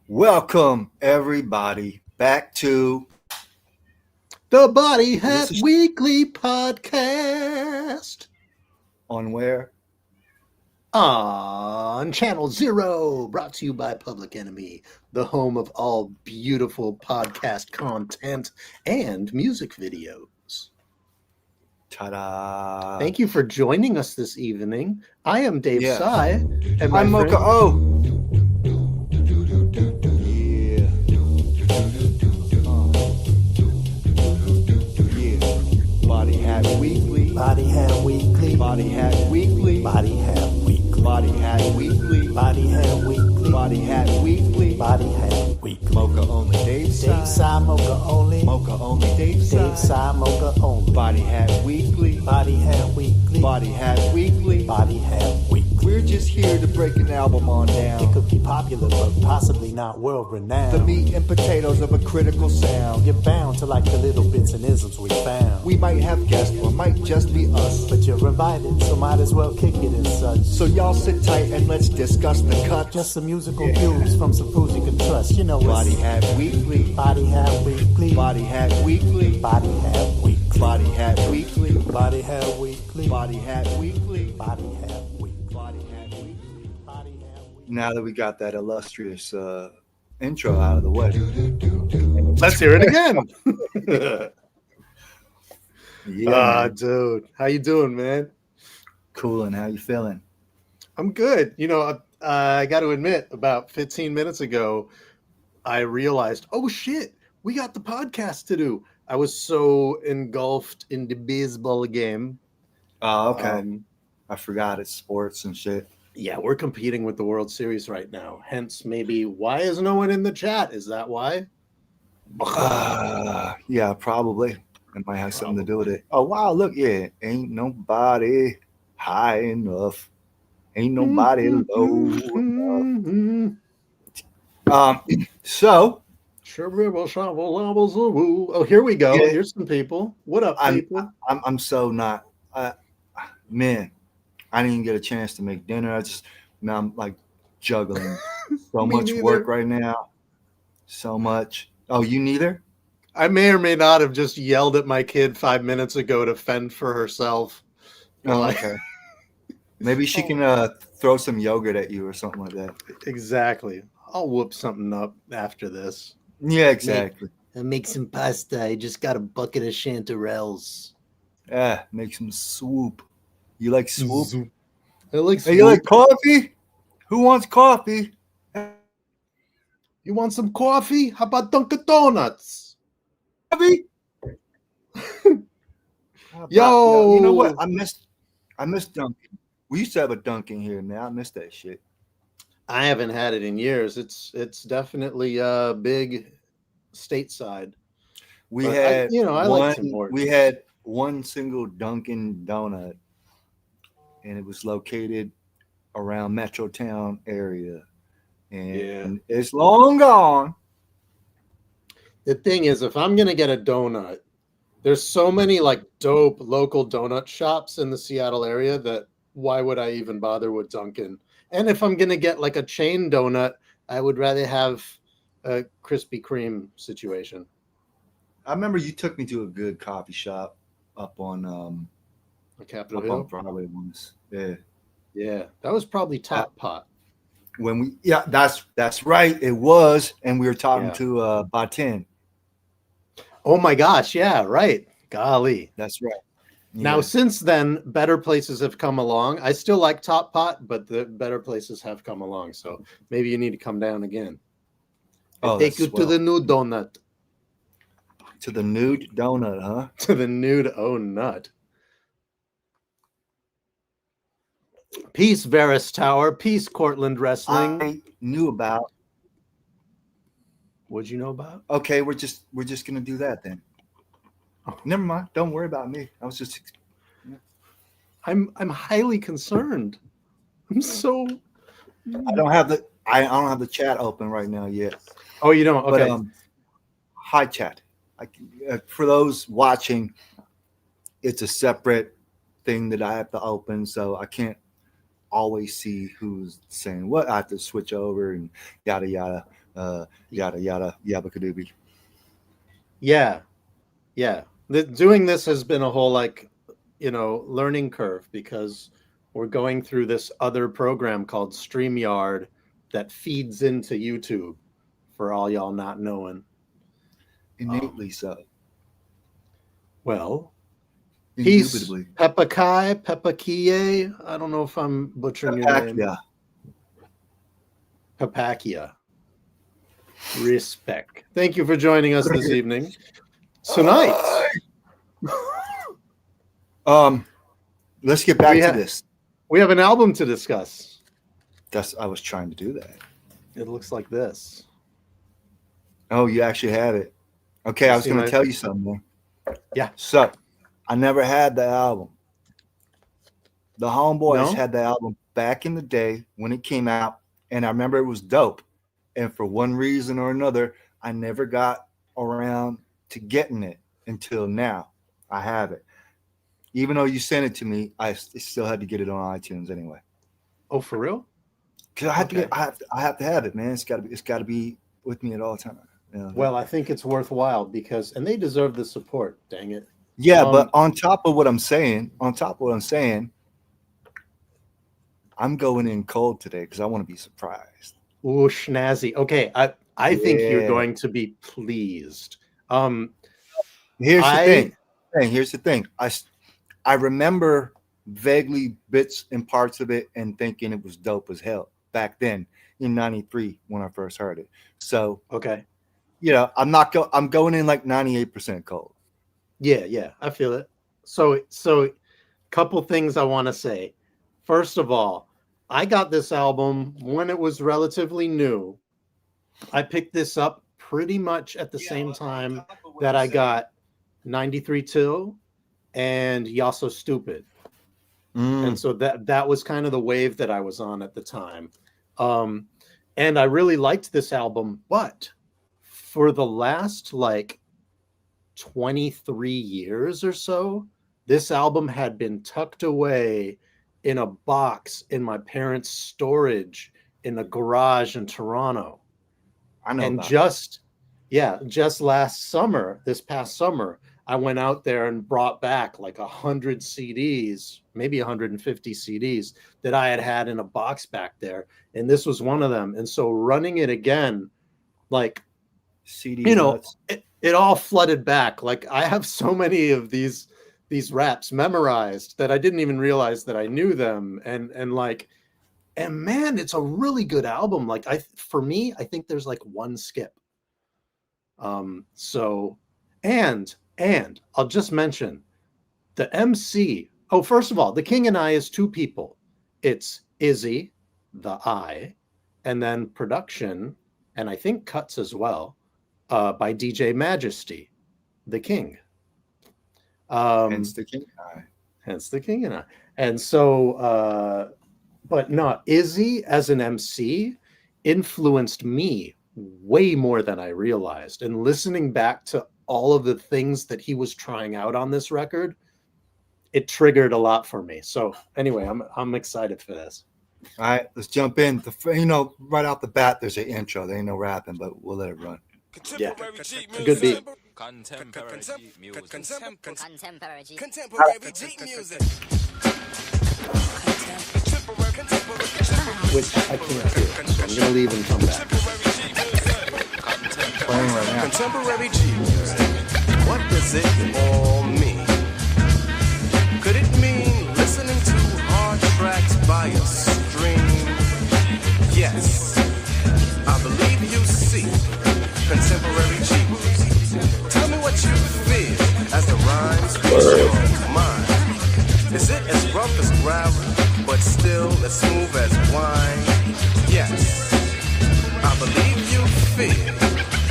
Welcome everybody back to The Body this Hat is Weekly Podcast on where on Channel Zero, brought to you by Public Enemy, the home of all beautiful podcast content and music videos. ta-da. Thank you for joining us this evening. I am Dave Yeah. Sy, and my I'm Moke. friend... Oh. Yeah. Body Hat Weekly. Body Hat Weekly. Body Hat Weekly. Body Hat Weekly. Body Hat Weekly. Body Hat Weekly. Body Hat Weekly. Body Hat Weekly. Mocha only Dave Sy. Dave Sy, Mocha only. Mocha only Dave Sy. Dave Sy, Mocha only. Body Hat Weekly. Body Hat Weekly. Body Hat Weekly. Body Hat Weekly. We're just here to break an album on down. It could be popular, but possibly not world renowned. The meat and potatoes of a critical sound. You're bound to like the little bits and isms we found. We might have guests or might just be us. But you're invited, so might as well kick it and such. So y'all sit tight and let's discuss the cuts. Just some musical views from some fools you can trust. You know, Body Hat Weekly. Body Hat Weekly. Body Hat Weekly. Body Hat Weekly. Body Hat Weekly. Body Hat Weekly. Body Hat Weekly. Body Hat Weekly. Body Hat Weekly. Body Hat Weekly. Now that we got that illustrious intro out of the way, Let's hear it again. yeah, Dude, how you doing, man? cool. And how you feeling? I'm good. You know, I got to admit, about 15 minutes ago, I realized, oh shit, we got the podcast to do. I was so engulfed in the baseball game. Oh, okay. I forgot it's sports and shit. Yeah, we're competing with the World Series right now. Hence, maybe why is no one in the chat? Is that why? Yeah, probably. It might have something to do with it. Oh wow, look, yeah, ain't nobody high enough. Ain't nobody low enough. So Oh, here we go. Yeah. Here's some people. What up, people? I'm so not man, I didn't even get a chance to make dinner. Now I'm like juggling so Me much neither. work right now. So much. Oh, you neither? I may or may not have just yelled at my kid 5 minutes ago to fend for herself. Oh, Like- okay. Maybe she can throw some yogurt at you or something like that. Exactly. I'll whoop something up after this. Yeah, exactly. I'll make some pasta. I just got a bucket of chanterelles. Yeah, make some swoop. You like swoop? I like Hey, you like coffee? Who wants coffee? You want some coffee? How about Dunkin' Donuts? Coffee? Yo! You know what? I missed Dunkin'. We used to have a Dunkin' here. Now I miss that shit. I haven't had it in years. It's definitely big stateside. We But had I like Tim Hortons. we had one single Dunkin' Donut, and it was located around Metrotown area, and it's long gone. The thing is, if I'm gonna get a donut, there's so many like dope local donut shops in the Seattle area that why would I even bother with Dunkin'? And if I'm gonna get like a chain donut, I would rather have a Krispy Kreme situation. I remember you took me to a good coffee shop up on Capitol up Hill. on Broadway once. Yeah. Yeah, that was probably Top Pot. That's right. It was, and we were talking Yeah. to Batin. Oh my gosh, yeah, right. Golly. That's right. Now, Yeah. since then, better places have come along. I still like Top Pot, but the better places have come along. So maybe you need to come down again. Oh, Take that's you to swell. the new donut. To the nude donut, huh? To the nude nut. Peace, Varus Tower. Peace, Cortland Wrestling. I knew about. What'd you know about? Okay, we're just gonna do that then. Never mind. Don't worry about me. I was just. I'm highly concerned. I'm so. I don't have the chat open right now yet. Oh, you don't? Okay. But hi chat. For those watching, it's a separate thing that I have to open, so I can't always see who's saying what. I have to switch over and yada yada, yada yada, yabba kadooby. Yeah, yeah. Doing this has been a whole learning curve because we're going through this other program called StreamYard that feeds into YouTube. For all y'all not knowing, Innately so. Well, peace, Pepakie. I don't know if I'm butchering your name. Papakia. Respect. Thank you for joining us this evening. Tonight. Let's get back to this. We have an album to discuss. I was trying to do that. It looks like this. Oh, you actually have it. Okay, I was going to tell you something. Yeah. So, I never had the album. The Homeboys had the album back in the day when it came out, and I remember it was dope. And for one reason or another, I never got around to getting it until now. I have it. Even though you sent it to me, I still had to get it on iTunes anyway. Oh, for real? Because I have to have it, man. It's got to be with me at all times. You know? Well, I think it's worthwhile and they deserve the support. Dang it. Yeah, but on top of what I'm saying, I'm going in cold today because I want to be surprised. Ooh, snazzy. Okay, I think you're going to be pleased. Here's the thing. I remember vaguely bits and parts of it and thinking it was dope as hell back then in '93 when I first heard it. So okay, I'm going in like 98% cold. Yeah, I feel it. So couple things I want to say. First of all, I got this album when it was relatively new. I picked this up pretty much at the same time that I got 93 Till and Y'all So Stupid. And so that was kind of the wave that I was on at the time. And I really liked this album, but for the last 23 years or so, this album had been tucked away in a box in my parents' storage in the garage in Toronto. I know. And just this past summer, I went out there and brought back 100 CDs, maybe 150 CDs that I had in a box back there. And this was one of them. And so running it again, CD, it all flooded back. I have so many of these raps memorized that I didn't even realize that I knew them. And man, it's a really good album. For me, I think there's one skip. And I'll just mention the MC. Oh, first of all, The King and I is two people. It's Izzy, the I, and then production, and I think cuts as well, by DJ Majesty, the King. Hence The King and I. Hence The King and I. And so, but no, Izzy as an MC influenced me way more than I realized. And listening back to all of the things that he was trying out on this record, it triggered a lot for me. So anyway, I'm excited for this. All right, let's jump in. Right off the bat, there's an intro. There ain't no rapping, but we'll let it run. Yeah, a good beat. Contemporary Jeep music. Contemporary Jeep music. Which I can't do, so I'm gonna leave and come back. Playing right now. Contemporary Jeep music. What does it all mean? Could it mean listening to hard tracks by a stream? Yes, I believe you see. Contemporary Jeep music. Tell me what you feel as the rhymes reach your mind. Is it as rough as gravel, but still as smooth as wine? Yes, I believe you feel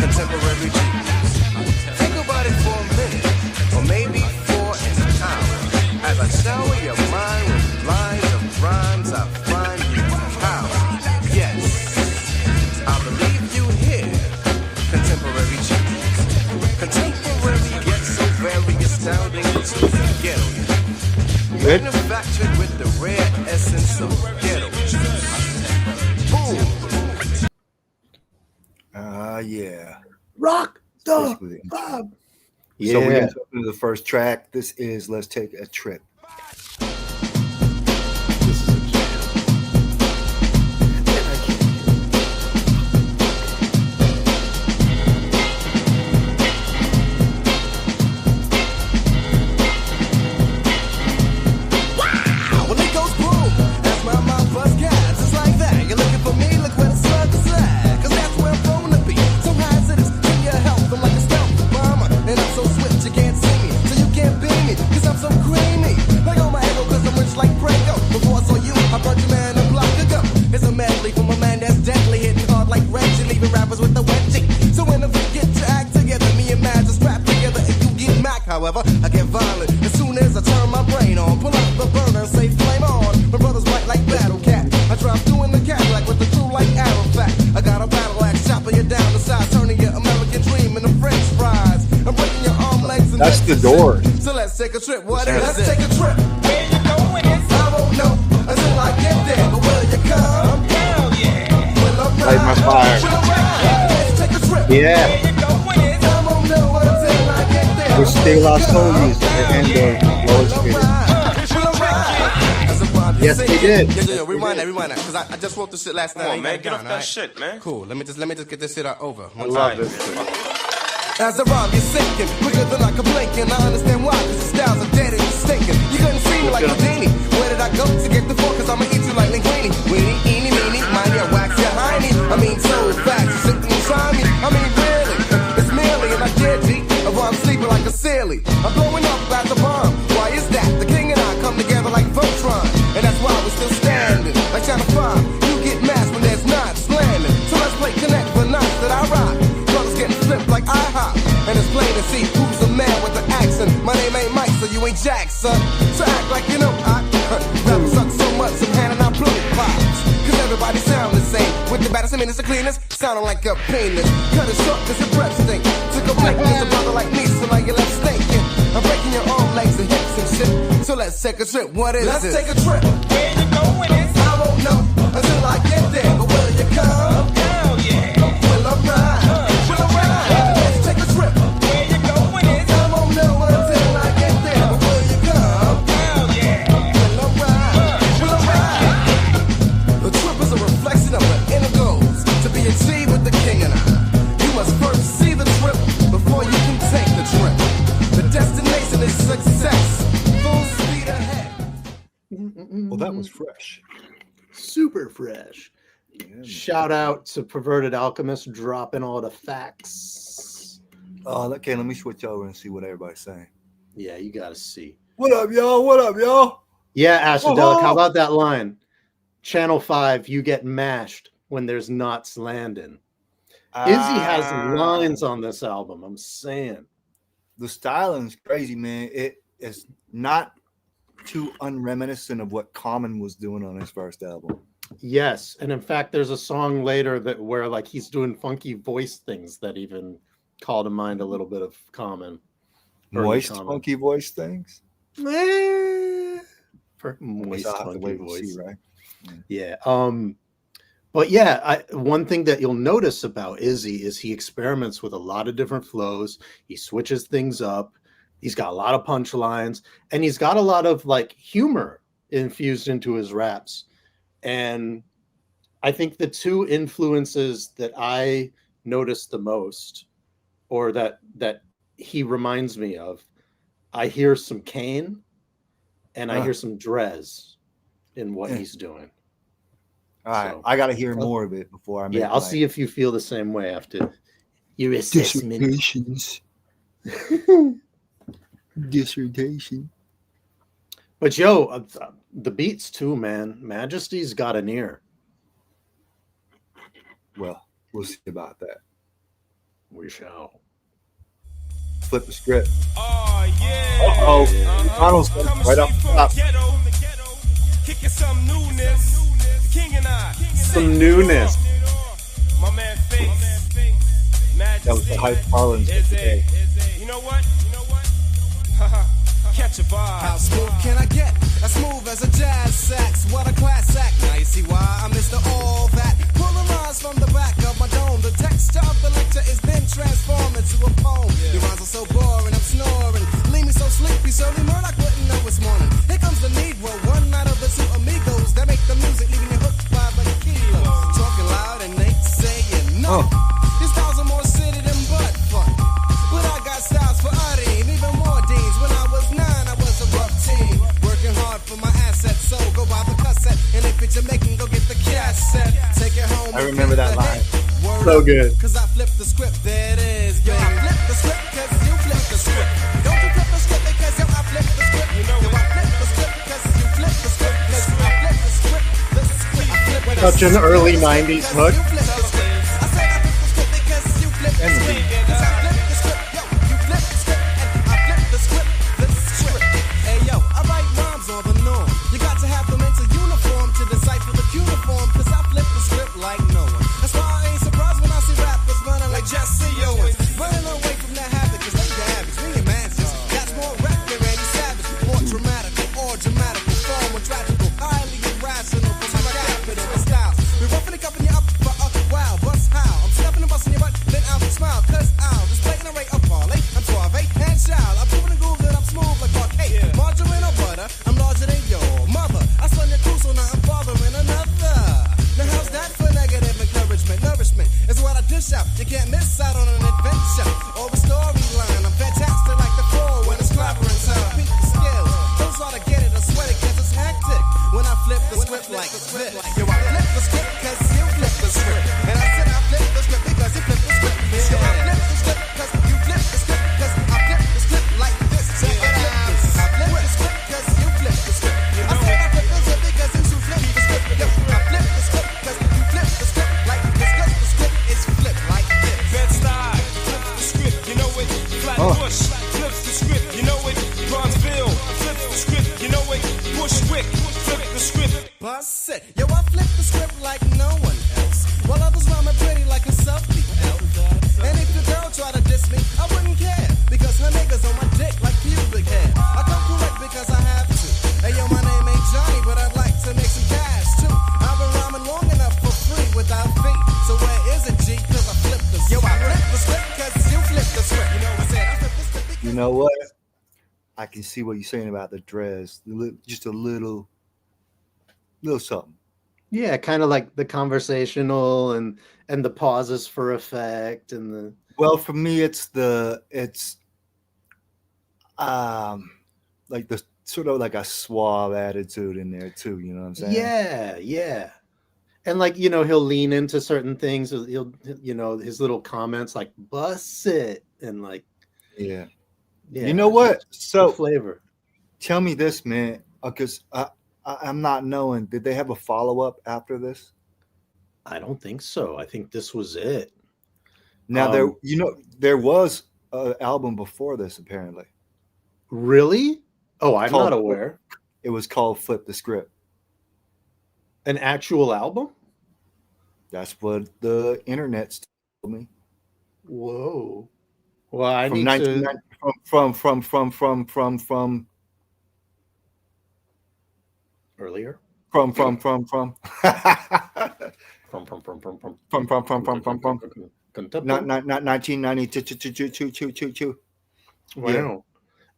contemporary Jeep music. Think about it for a minute, or maybe for an hour. As I shower your mind with lines of rhymes, I find you power. Yes, I believe you hear contemporary Jeep music. Contemporary yet so very astounding to the ghetto. Manufactured with the rare essence of ghetto. Yeah. Rock the Basically the Bob. Yeah. So we're going to jump into the first track. This is Let's Take a Trip. This is a jam. Wow, when it goes boom, that's my mouth buzz cats. It's like that. You're looking for me, look where the slug is at. Cause that's where I'm going to be. So hazardous in your health. I'm like a stealth bomber. And I'm so swift you can't see me. So you can't beat me. Cause I'm so creamy. Like on my ego cause I'm rich like Prego. Before I saw you, I brought your man a block ago. It's a medley from a man that's deadly. Hitting hard like Reggie. Leaving rappers with the wedgie. So when I get your act together, me and Maz are strapped together. And you get Mac, however, I get violent. As soon as I turn my brain on, pull out the burner and say flame on. My brother's right like Battle Cat. I drive through in the Cadillac with the crew like Arafat. I got a battle axe, chopping you down the side, turning your American dream into French fries. I'm breaking your arm, legs, and That's the Doors. So let's take a trip. What is it? Let's take a trip. Where you going? I won't know until I get there. But will you come? Hell yeah. Will I Light my fire. Will I ride? Let's take a trip. Yeah. Where you going? I won't know until I get there. We're still lost souls and Lois Spirit. Yes, they did. Yeah, rewind that, cause I just wrote this shit last night. Come on, man, get off that shit, man. Cool, let me just get this shit out over. I love this. As I rhyme, you're sinking quicker than I can blink, and I understand why, cause the styles are dead and you're stinking. You couldn't see me like Houdini. Where did I go to get the phone? Cause I'ma eat you like linguine. Weenie, eeny, meeny, mind your wax, your hiney. I mean, so fast, you sit and try me. I mean, really, it's merely, and I get G. I'm sleeping like a silly. I'm blowing up as a bomb. Why is that? The king and I come together like Voltron. And that's why we're still standing. Like Channel 5, you get masked when there's not slamming. So let's play Connect for nights that I rock. Brothers getting flipped like IHOP. And it's plain to see who's the man with the accent. My name ain't Mike, so you ain't Jack, son. So act like you know I rappers suck so much, I'm handing out blue pops. Cause everybody sound the same. With the baddest and meanest of cleanest, sounding like a penis. Cut it short cause your breath stink. Took a break cause a brother like me, so now you're left stinking. I'm breaking your arm, legs, and hips and shit. So let's take a trip, what is it? Let's take a trip. Where you going? I won't know until I get there. But will you come? Hell yeah. Will I ride? Will I ride? Let's take a trip. Where you going? I won't know until I get there. But will you come? Hell yeah. Will I ride? Will I ride? The trip is a reflection of the inner goals to be achieved with the king and I. You must first see the trip before you can take the trip. The destination is success. Full speed ahead. Well, that was fresh. Super fresh. Yeah. Shout out to Perverted Alchemist dropping all the facts. Okay, let me switch over and see what everybody's saying. Yeah, you gotta see. What up, y'all? What up, y'all? Yeah, Astrodelic, how about that line? Channel 5, you get mashed when there's knots landing. Izzy has lines on this album, I'm saying. The styling's crazy, man. It is not too unreminiscent of what Common was doing on his first album. Yes, and in fact, there's a song later that where like he's doing funky voice things that even call to mind a little bit of Common. Moist, Common. funky voice things. For moist, I'll have to funky wait and voice. see, right? Yeah. But yeah, one thing that you'll notice about Izzy is he experiments with a lot of different flows. He switches things up. He's got a lot of punchlines, and he's got a lot of like humor infused into his raps. And I think the two influences that I noticed the most, or that he reminds me of, I hear some Kane and I hear some Drez in what he's doing. All right, So, I got to hear more of it before I make I'll see if you feel the same way after your assessment. Dissertation. But yo, the beats too, man. Majesty's got an ear. Well, we'll see about that. We shall. Flip the script. Oh, yeah. Uh-oh. Donald's right up top. Kicking some newness. The king and I. Some newness. My man Face. That was the hype Harlan's today. You know what? Catch a vibe. How smooth can I get? As smooth as a jazz sax. What a class act. Now you see why I Mr. All That. Pulling lines from the back of my dome. The texture of the transform into a poem. Your rhymes are so boring, I'm snoring. Leave me so sleepy, so the Murdoch wouldn't know it's morning. Here comes the Negro, one out of the two amigos that make the music, leaving you hooked by the kilo. Talking loud and they saying no. These styles are more city than butt fuck. But I got styles for Uddy, even more deans. When I was 9, I was a rough teen. Working hard for my assets, so go buy the cassette. And if it's Jamaican, go get the cassette. Take it home. I remember that line. So good. Cause I flipped the script, there it is. Yo, I flipped the script cause you flipped the script. Don't you flip the script because yo, I flipped the script. You know, I flipped the script cause you flipped the script. Cause I flipped the script, the script. I flipped Such an early 90s hook. I said I flipped the script because you flipped the script. Cause I flipped the script, yo, you flipped the script. And I flipped the script, the script. Hey yo, I write rhymes on the norm. You got to have them into uniform to decipher the cuneiform. Cause I flipped the script like no one. That's why I ain't surprised when I see rappers running like Jesse Owens. Running away from that habit, cause they garbage. We your masters. That's more rap than Randy Savage. More dramatical or dramatical. Far more tragical. Highly irrational. Cause I'm a capital of styles. We're roughing and cuffing you up for a while. Bust how? I'm stuffing and busting your butt, then I'll smile. Cause I'll display an array of parlay. I'm suave and child. I'm proving and groove that I'm smooth like parquet. Margarine or butter, I'm larger than your mother. I slung your crew, so now I'm bothering another. Now how's that for negative encouragement? Nourishment is what I dish out. You can't miss out on an adventure or a storyline. I'm fantastic like the floor when it's clobbering time. Peak the skills, those ought to get it or sweat it cause it's hectic. When I flip the script like this. Yo, I flip the script cause you flip the script. And I said I flip the script because you flip the script. Yo, I flip the script cause you flip the script. Cause I flip the script like this. Check it out. I flip the script cause you flip the script. I said I flip the script because you flip the script. Yo, I flip the script cause you flip the script like this. Cause the script is flipped like this. Bed-Stuy, flips the script, you know it. Flatbush, flips the script, you know it. Bronzeville, flips the script, you know it. Bushwick, flip the script. Bust it. Yo, I flip the script like no one else. While others rhyming pretty like a selfie elf. And if the girl try to diss me, I wouldn't care. Because her niggas on my dick like pubic hair. I come correct because I have to. Hey yo, my name ain't Johnny, but I'd like to make some cash too. I've been rhyming long enough for free without fee. So where is it, G? Cause I flipped the script. Yo, I flipped the script cause you flipped the script. You know what I said? I flipped the script because You know what? I can see what you're saying about the dreads. Just a little something. Yeah, kind of like the conversational and the pauses for effect and the Well, for me, it's like the sort of like a suave attitude in there too. You know what I'm saying? yeah. And like, you know, he'll lean into certain things. He'll, you know, his little comments like "bust it" and like, Yeah. yeah. You know what? the So flavor. tell me this, man, because I'm not knowing. Did they have a follow-up after this? I don't think so. I think this was it. Now there was an album before this apparently. Really? Oh, I'm Called- not aware. It was called Flip the Script. An actual album? That's what the internet told me. Whoa. Well, I From need 1990 to. from Earlier. from From. not 1992. Wow.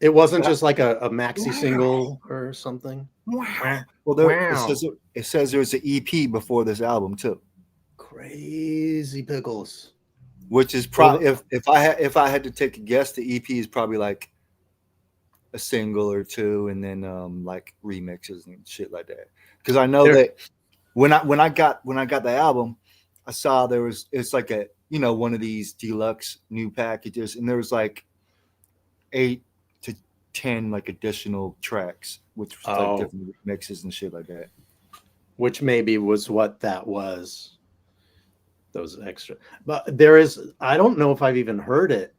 It wasn't just like a maxi single or something. Well, it says there's an EP before this album too, Crazy pickles. which is probably if I had to take a guess, the EP is probably like a single or two, and then like remixes and shit like that. Because I know that when I got the album, I saw it's like a one of these deluxe new packages, and there was like 8 to 10 like additional tracks, which was like different mixes and shit like that. Which maybe was what that was. Those extra, but there is. I don't know if I've even heard it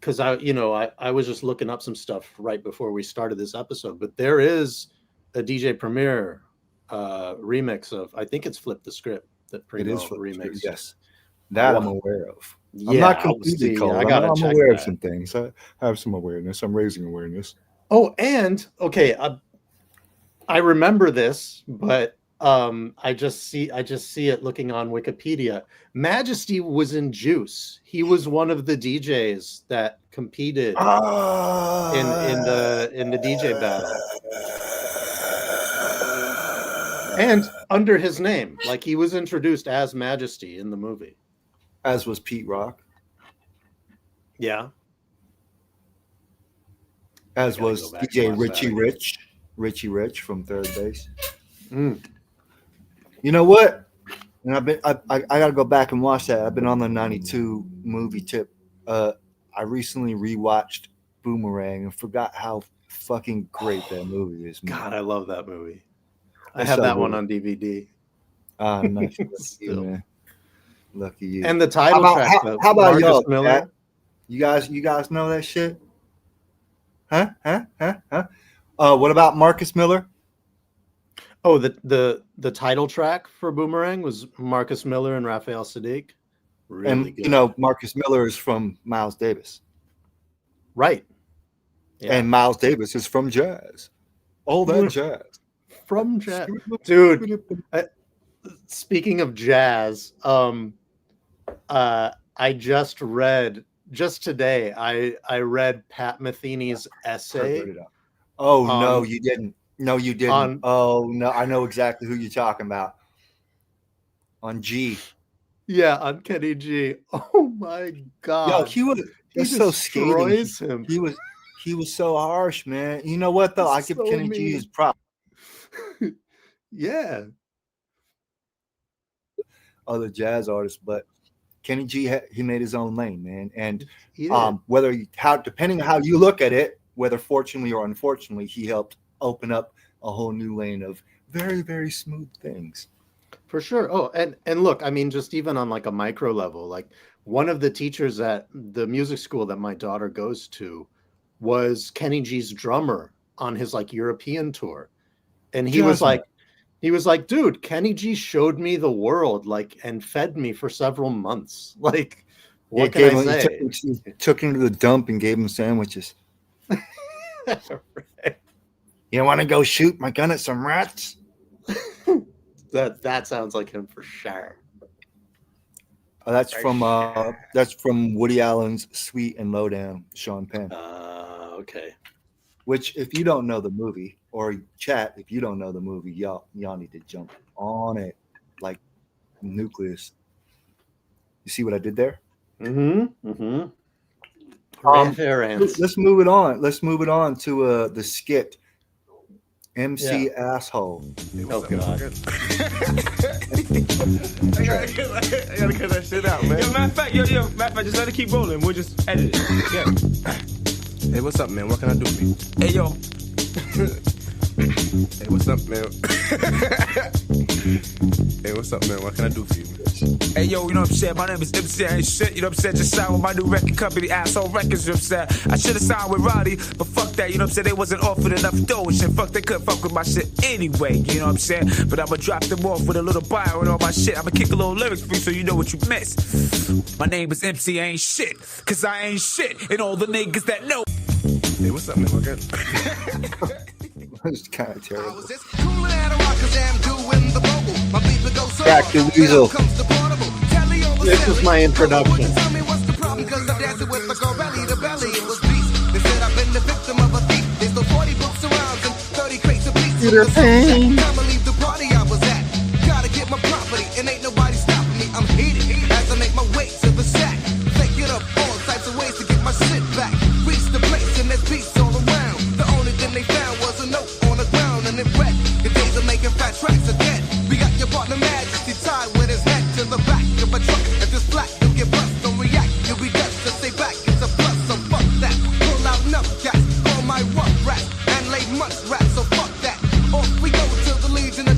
because I was just looking up some stuff right before we started this episode. But there is a DJ Premier remix of, I think it's Flip the Script that Primo remix. Yes, that I'm aware of. Yeah, I'm not completely cold. I gotta check aware of that. some things. I have some awareness. I'm raising awareness. Oh, and okay, I remember this, but I just see it looking on Wikipedia. Majesty was in Juice. He was one of the DJs that competed in the DJ battle. And under his name, like he was introduced as Majesty in the movie. As was Pete Rock. Yeah. As was DJ Richie Rich from Third Base. Mm. You know what? And I gotta go back and watch that. I've been on the 92 movie tip. I recently rewatched Boomerang and forgot how fucking great that movie is. Man. God, I love that movie. I have that one on DVD. Nice. Lucky you, man. Lucky you. And the title track. How about Marcus y'all? Miller? Pat? You guys know that shit? Huh? What about Marcus Miller? Oh, the title track for Boomerang was Marcus Miller and Raphael Sadiq. Really good. You know, Marcus Miller is from Miles Davis. Right. Yeah. And Miles Davis is from jazz. All that jazz. From jazz. Dude, speaking of jazz, I just read, just today, I read Pat Metheny's essay. Oh, no, you didn't. No, you didn't. Oh, no, I know exactly who you're talking about. On G. Yeah, on Kenny G. Oh, my God. Yo, he's so scathing. He was so harsh, man. You know what, though? I give Kenny G his props. Yeah. Other jazz artists, but Kenny G, he made his own lane, man. And depending on how you look at it, whether fortunately or unfortunately, he helped open up a whole new lane of very, very smooth things. For sure. Oh, and look, I mean, just even on like a micro level, like one of the teachers at the music school that my daughter goes to was Kenny G's drummer on his like European tour. And he was like, dude, Kenny G showed me the world, like, and fed me for several months. Like, what can I say? He took him to the dump and gave him sandwiches. Right. You want to go shoot my gun at some rats? That sounds like him for sure. That's from Woody Allen's Sweet and Lowdown, Sean Penn. Okay. Which, if you don't know the movie, or chat, if you don't know the movie, y'all need to jump on it like nucleus. You see what I did there? Mm-hmm. Let's move it on. Let's move it on to the skit. MC Asshole. Oh God. I gotta cut that shit out, man. Yo, matter of fact, just let it keep rolling. We'll just edit it. Yeah. Hey, what's up, man? What can I do for you? Hey, yo. Hey, what's up, man? Hey, what's up, man? What can I do for you? Hey, yo, you know what I'm saying? My name is MC, I ain't shit, you know what I'm saying? Just signed with my new record company, Asshole Records, you know what I'm saying? I should have signed with Roddy, but fuck that, you know what I'm saying? They wasn't offered enough dough and shit. Fuck, they couldn't fuck with my shit anyway, you know what I'm saying? But I'ma drop them off with a little bio and all my shit. I'ma kick a little lyrics for you so you know what you missed. My name is MC, I ain't shit, cause I ain't shit, and all the niggas that know. Hey, what's up, man? What good? It's kind of terrible. Back to Weasel. This is my introduction. Gotta get my property and ain't nobody stopping me. I'm heated as I make my way to the sack. Take it up all types of ways to get my shit back. Reach the place and there's beats all around. The only thing they found was a note on the ground and it read, the days of making fat tracks again. We got your partner Majesty tied with his head to the back of a truck. If it's black, you'll get bust, don't react. You'll be dust to stay back, it's a plus, so fuck that. Pull out enough gas, call my rough rap and lay months rap, so fuck that. Off we go till the Legion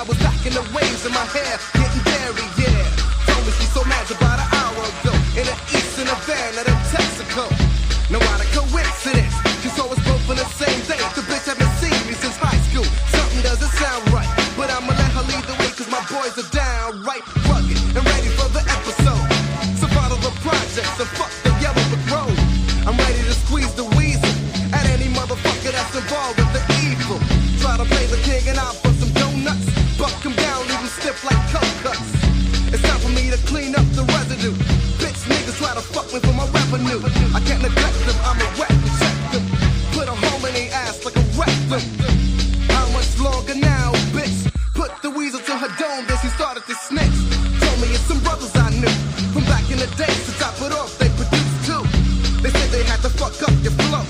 I was back in the waves in my hair, getting dairy, yeah. Told me she's so mad about an hour ago. In the east in a van out of Texaco. Now what a coincidence. She saw us both on the same day. The bitch haven't seen me since high school. Something doesn't sound right. But I'ma let her lead the way cause my boys are downright rugged and ready for the episode. So follow the projects and fuck the yellow brick road. I'm ready to squeeze the weasel at any motherfucker that's involved with the evil. Try to play the king and I'll put some donuts. Buck him down, leave him stiff like coke cuts. It's time for me to clean up the residue. Bitch niggas try to fuck me for my revenue. I can't neglect them, I'ma wet and check them. Put a hole in their ass like a rectum. How much longer now, bitch? Put the weasel to her dome, then she started to snitch. Told me it's some brothers I knew from back in the day. To top it off, they produced too. They said they had to fuck up your flow,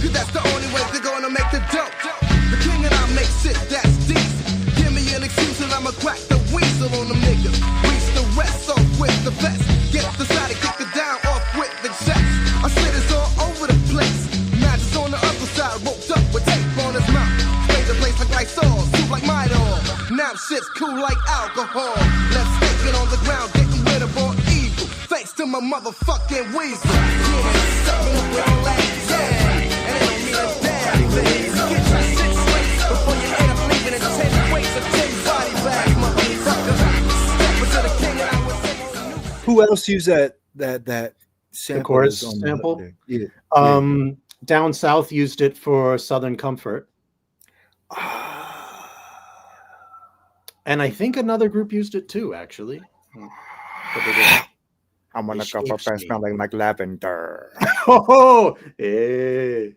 cause that's the only way they're gonna make the dope. The king and I make shit that's decent. Give me an excuse and I'ma crack the weasel on them niggas. Reach the rest off with the best. Get the side and kick it down off with the chest. I said it's all over the place. Magic's on the other side, roped up with tape on his mouth. Spray the place like Lysol, soup like Midol. Now shit's cool like alcohol. Let's stick it on the ground, getting rid of all evil. Thanks to my motherfucking weasel. Yeah, stepping up with all that jazz. And it don't mean a damn thing. Get your shit straight before you end up leaving in 10 weights or 10 body bags, motherfucker. Step into the king and I was saying. Who else used that sample? The chorus on sample? there? Yeah. Down south used it for Southern Comfort. And I think another group used it too, actually. I'm gonna go up and smelling like lavender. Oh, hey.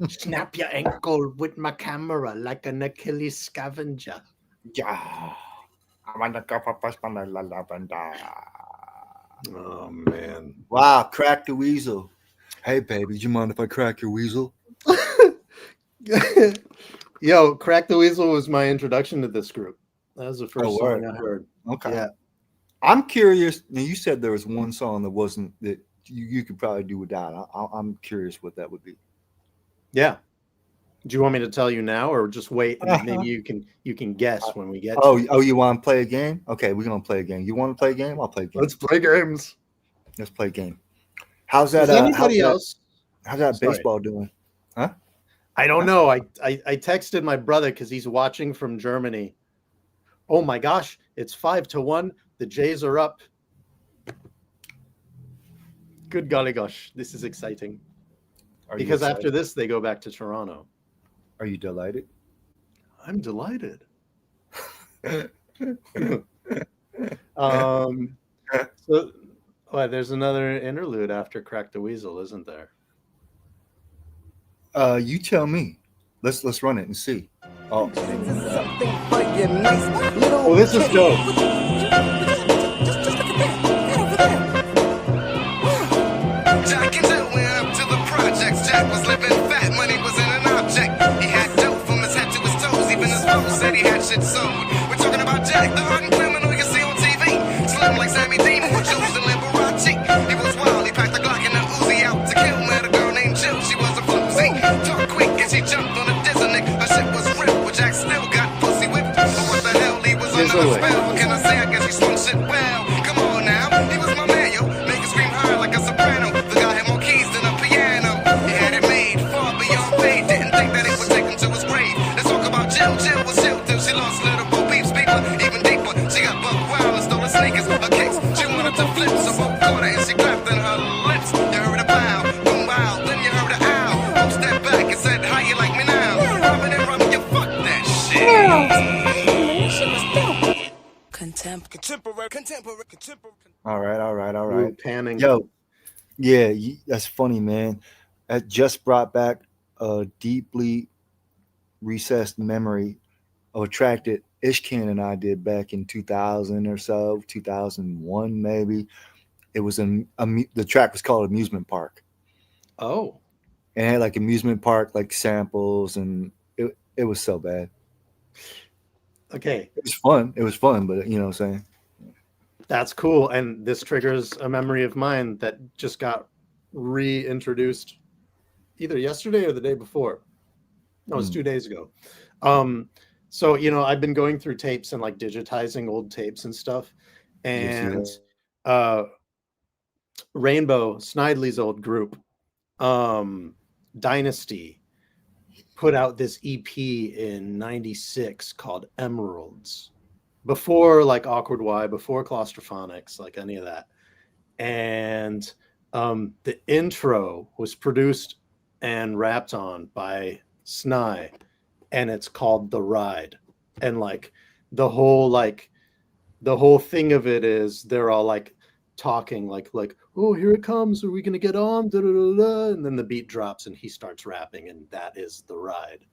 Snap your ankle with my camera like an Achilles scavenger. Yeah. I'm gonna go up and smelling like lavender. Oh, man. Wow, crack the weasel. Hey, baby, do you mind if I crack your weasel? Yo, Crack the Weasel was my introduction to this group. That was the first song I heard. Okay. Yeah. I'm curious. Now, you said there was one song that wasn't that you could probably do without. I'm curious what that would be. Yeah. Do you want me to tell you now, or just wait and maybe you can guess when we get? Oh, you want to play a game? Okay, we're gonna play a game. You want to play a game? I'll play a game. Let's play games. Let's play a game. How's that? Is anybody else? How's that baseball doing? Huh? I don't know. I texted my brother because he's watching from Germany. Oh my gosh, it's 5-1. The Jays are up. Good golly gosh, this is exciting. Because after this, they go back to Toronto. Are you delighted? I'm delighted. So, there's another interlude after Crack the Weasel, isn't there? You tell me. Let's run it and see. Oh, this is dope. Jack and Jill went up to the projects. Jack was living fat, money was in an object. He had dope from his head to his toes. Even his foes said he had shit sold. We're talking about Jack, the hardened criminal you see on TV. Slim like Sammy Dean with Jules and Liberace. He was wild, he packed the Glock and the Uzi out to kill. Met a girl named Jill, she was a floozy. Talk quick and she jumped on a Disney. Her shit was ripped, but Jack still got pussy whipped. But what the hell, he was under a spell. What can I say? I guess he swung shit well. Come on now, he was my man, yo. Make it scream high like a soprano. The guy had more keys than a piano. He had it made far beyond paid. Didn't think that it would take him to his grave. Let's talk about Jill. Jill was Jill till she lost little Bo Peep's people. Even deeper, she got buck wild and stole her sneakers, her kicks. She wanted to flip, so Bo caught her and she clapped in her lips. You heard a bow, boom bow, then you heard a ow. Bo stepped back and said, how you like me now? Robin and Robin, you fuck that shit. Contemporary. all right. Ooh, panning. Yo, yeah, that's funny, man. That just brought back a deeply recessed memory of a track that Ishkan and I did back in 2000 or so, 2001 maybe. It was the track was called Amusement Park. Oh. And it had like amusement park like samples, and it was so bad. Okay. It was fun, but you know what I'm saying? That's cool. And this triggers a memory of mine that just got reintroduced either yesterday or the day before. No, it was 2 days ago. So I've been going through tapes and like digitizing old tapes and stuff, and Rainbow Snidely's old group, Dynasty, put out this EP in '96 called Emeralds, before like Awkward Y, before Claustrophonics, like any of that. And the intro was produced and rapped on by Sny, and it's called The Ride. And like the whole thing of it is they're all like talking like, oh, here it comes, are we gonna get on? Da, da, da, da. And then the beat drops and he starts rapping, and that is The Ride.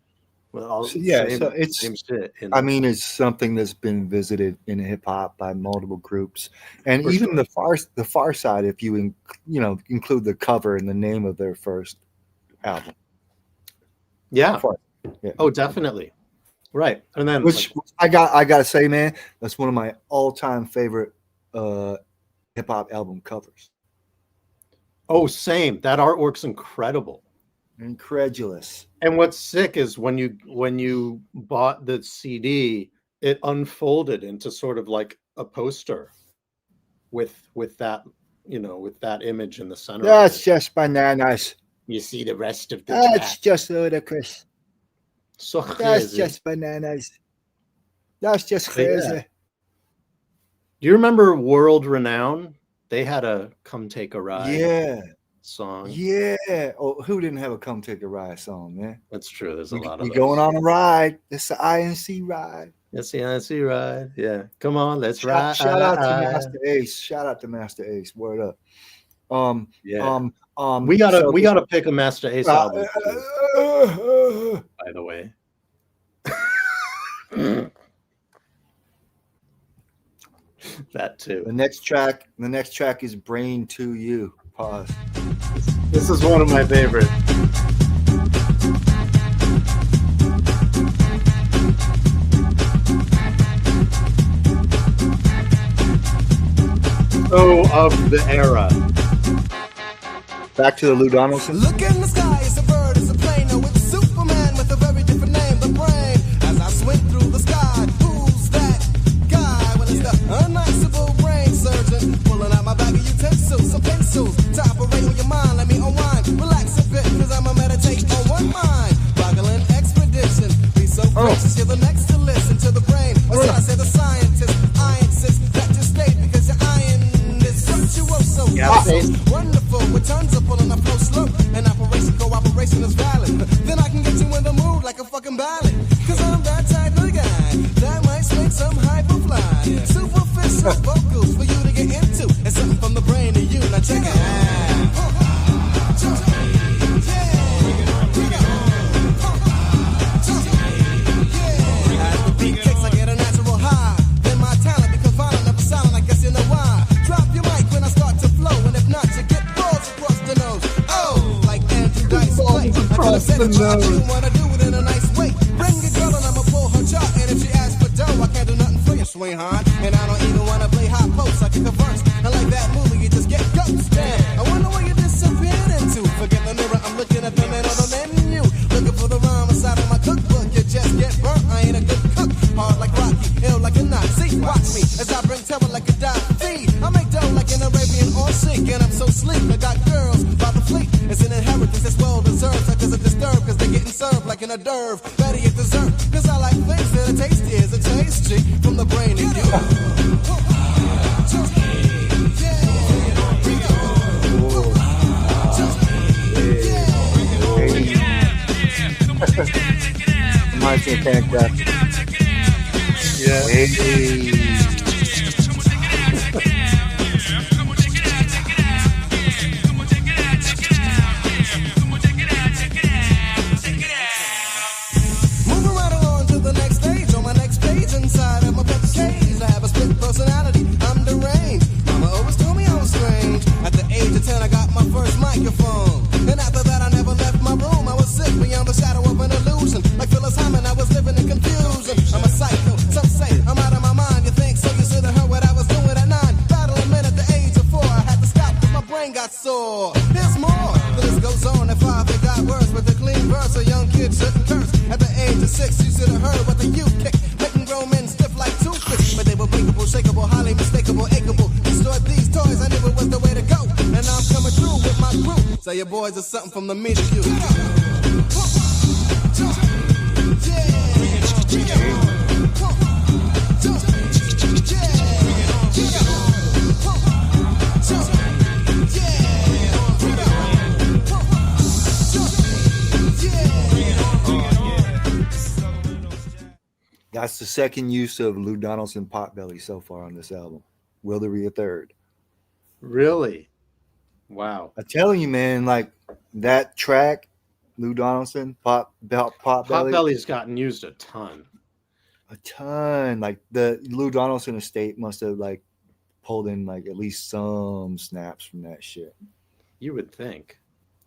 Well, so it's same shit, I mean, it's something that's been visited in hip hop by multiple groups, and for even sure. the Far Side, if you include the cover and the name of their first album. Yeah. Oh, definitely. Right. And then which I gotta say, man, that's one of my all-time favorite hip hop album covers. Oh, same. That artwork's incredible. Incredulous. And what's sick is when you bought the CD, it unfolded into sort of like a poster with that, with that image in the center. That's just bananas. You see the rest of the That's track. just ludicrous. So that's just bananas. That's just crazy. Yeah. Do you remember World Renown? They had a Come Take a Ride song. Yeah. Oh, who didn't have a Come Take a Ride song, man? That's true. There's a lot of those. We're going on a ride. It's the INC ride. It's the INC ride. Yeah. Come on, let's ride. Shout out to Master Ace. Shout out to Master Ace. Word up. We gotta pick a Master Ace album too, by the way. That too. The next track is Brain to You. Pause. This is one of my favorites. Of the era. Back to the Lou Donaldson. Look in the sky, it's a bird, it's a plane. No, it's Superman with a very different name, the Brain. As I swing through the sky, who's that guy? Well, it's the unniceable brain surgeon, pulling out my bag of utensils, some pencils to operate on your mind. Let me unwind, relax a bit, cause I'ma meditate on one mind. Boggling expedition, be so gracious, you're the next to listen to the brain. Or should I say the scientist? I insist that you stay because your iron is virtuoso. Wonderful, with tons of pulling a flow slow. And cooperation is valid. Then I can get you in the mood like a fucking ballad. Cause I'm that type of guy that might make some hyperfly. Superficial vocals for you to get into. And something from the brain to you. Now check it out. As the beat kicks, I get a natural high. Then my talent becomes violent, never silent. I guess you know why. Drop your mic when I start to flow. And if not, you get balls across the nose. Oh, like Andrew Dice Clay. I could have said it, but I didn't want to do it in a nice way. Bring your girl and I'ma pull her chart. And if she asks for dough, I can't do nothing for you, sweetheart. And I don't even want to play hot post. I can converse. And like that movie, you just get ghost. Damn, I wonder where you disappeared into. Forget the mirror, I'm looking at the man on the menu. Looking for the rhyme inside of my cookbook. You just get burnt, I ain't a good cook. Hard like Rocky, ill like a Nazi. Watch me as I bring terror like a dime feed. I make dough like an Arabian or sick. And I'm so sleek, I got girls by the fleet. It's an inheritance that's well deserved. Such as a disturb, cause they're getting served like in a derv. Better yet dessert, cause I like things that are tasty as a taste G from the brain to you. Martin Pancraft. Yeah. Hey. Moving right along to the next stage. On my next page, inside of my pep's cage, I have a split personality. I'm deranged. Mama always told me I was strange. At the age of 10, I got my first microphone. And after that, I never left my room. I was sick beyond the shadow of an illusion. Like Phyllis Hyman, I was living in confusion. I'm a psycho. Some say I'm out of my mind. You think the kick, making grown men stiff like toothpicks. But they were breakable, shakeable, highly mistakable, akeable. Destroyed these toys, I knew it was the way to go. And I'm coming through with my crew. Say your boys are something from the me to you. That's the second use of Lou Donaldson Potbelly so far on this album. Will there be a third? Really? Wow. I'm telling you, man, like that track, Lou Donaldson, Potbelly. Potbelly's gotten used a ton. A ton. Like the Lou Donaldson estate must have like pulled in like at least some snaps from that shit. You would think.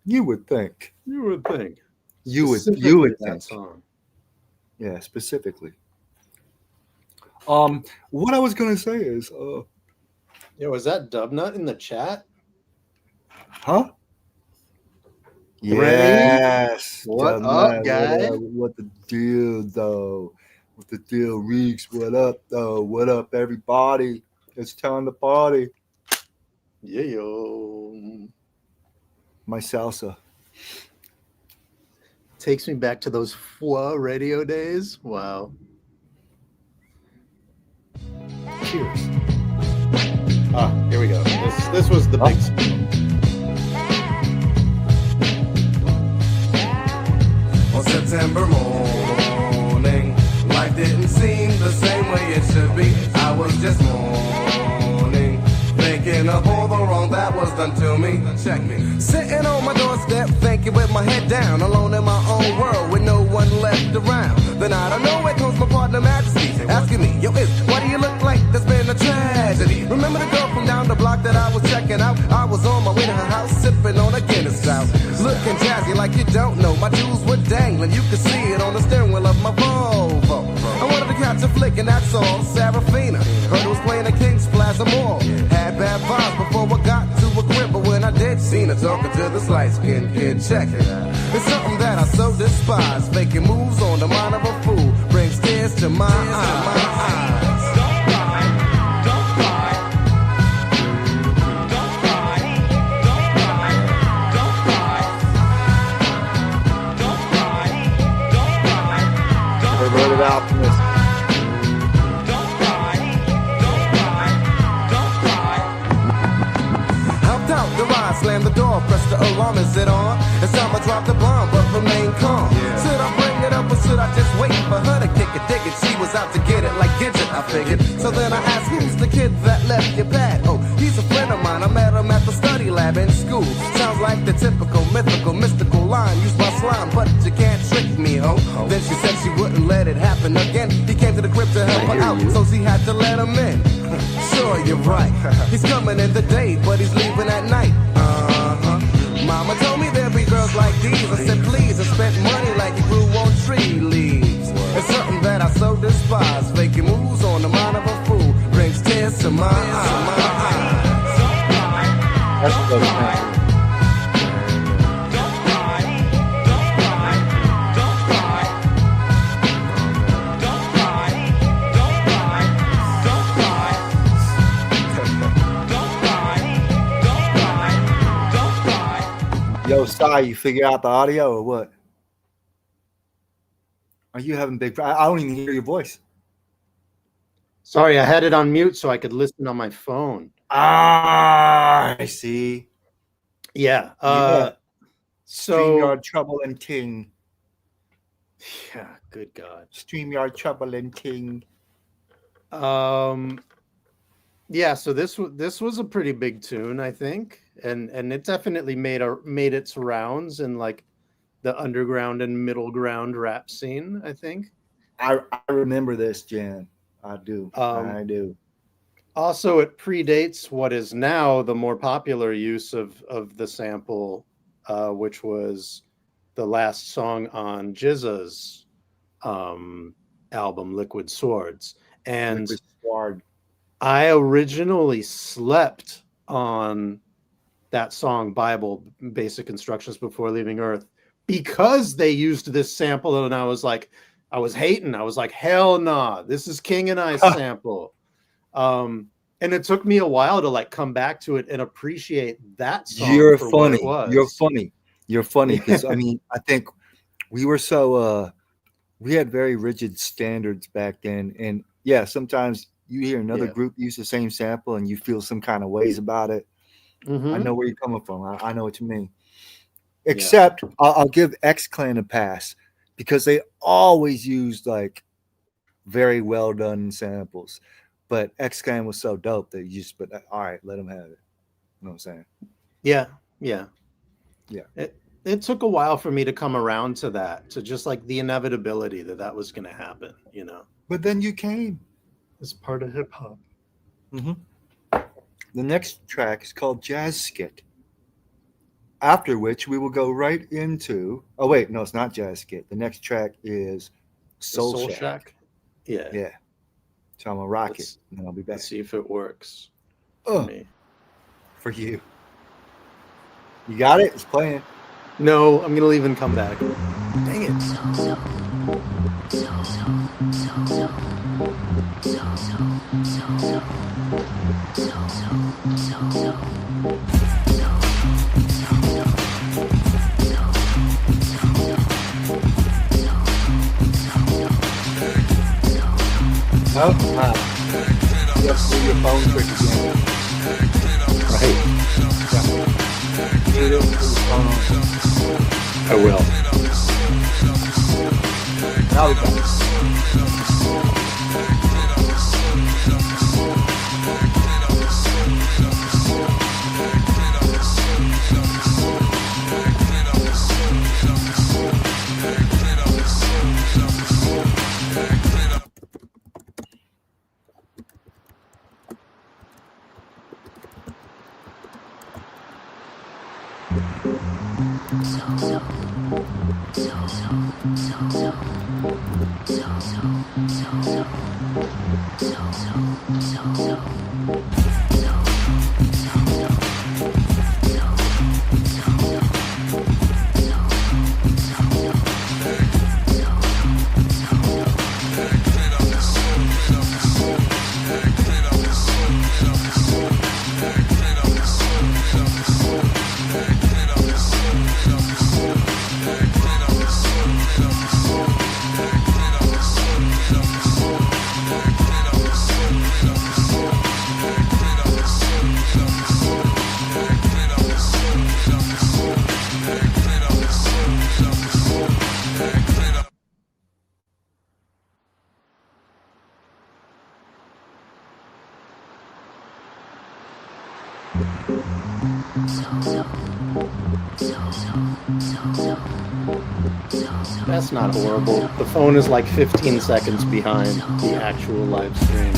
You would think. You would think. You would That think. song. Yeah, specifically. What I was gonna say is Yo, was that Dubnut in the chat? huh? Yes. What Dub up, Nut, guy? What the deal though? What the deal, Reeks? What up though? What up, everybody? It's time to party. Yeah, yo. My salsa. Takes me back to those Fwa radio days. Wow. Cheers. Here we go. This was the big On September morning, life didn't seem the same way it should be. I was just mourning, thinking of all the wrong that was done to me. Check me. Sitting on my doorstep, thinking with my head down, alone in my own world with no one left around. Then out of nowhere comes my partner Majesty, asking me, yo, why do you look like there's been a tragedy? Remember the girl from down the block that I was checking out? I was on my way to her house, sipping on a Guinness stout, looking jazzy like you don't know. My jewels were dangling, you could see it on the steering wheel of my Volvo. I wanted to catch a flick and that's all. Serafina, heard it was playing at King's Plaza Mall. Had bad vibes before I got to a grip, but when I did, seen her talking to this light-skinned kid. Check it. It's something that I so despise. Making moves on the mind of a fool brings tears to my eyes. Perverted Alchemist. Helped out the ride, slammed the door, pressed the alarm, is it on? It's time I dropped the bomb, but remain calm. Should I bring it up or should I just wait for her to kick it? Dig it, she was out to get it like Gidget, I figured. So then I asked, who's the kid that left your pad? Oh, he's a friend of mine, I met him at the study lab in school. Sounds like the typical, mythical, mystical line used by slime, but you can't trick me, ho. Then she said she wouldn't let it happen again. He came to the crib to help her out, so she had to let him in. Sure, you're right. He's coming in the day, but he's leaving at night. Mama told me there'd be girls like these. I said please, I spent money like he grew on tree leaves. It's something that I so despise. Faking moves on the mind of a fool brings tears to my eyes. That's what those Yo, Sai, you figure out the audio or what? Are you having big? I don't even hear your voice. Sorry, I had it on mute so I could listen on my phone. Ah, I see. Yeah. So So Trouble and King. yeah, good God. StreamYard Trouble and King. Yeah, so this was a pretty big tune, I think, and it definitely made its rounds in like the underground and middle ground rap scene, I think. I remember this, Jan. I do. I do. Also, it predates what is now the more popular use of the sample, which was the last song on GZA's album, Liquid Swords. And Liquid Sword. I originally slept on that song, Bible, Basic Instructions Before Leaving Earth, because they used this sample, and I was like, I was hating. I was like, hell nah, this is King and I sample. And it took me a while to like come back to it and appreciate that song You're for funny. what it was. You're funny because I mean, I think we were so we had very rigid standards back then, and yeah, sometimes you hear another group use the same sample and you feel some kind of ways about it. I know where you're coming from. I know what you mean. Except I'll give X Clan a pass because they always used like very well done samples. But X Clan was so dope that you just, but all right, let them have it. You know what I'm saying? Yeah. It took a while for me to come around to that, to just like the inevitability that was going to happen, you know. But then you came. It's part of hip hop. Mm-hmm. The next track is called Jazz Skit. After which we will go right into. Oh wait, no, it's not Jazz Skit. The next track is Soul Shack. Yeah. So I'm gonna rock it, and then I'll be back. Let's see if it works for me. For you. You got it? It's playing. No, I'm gonna leave and come back. Dang it. Oh, you have to do your phone trick again. Right. Yeah. You do it with your phone on. I will. Now we got it. That's not horrible. The phone is like 15 seconds behind the actual live stream.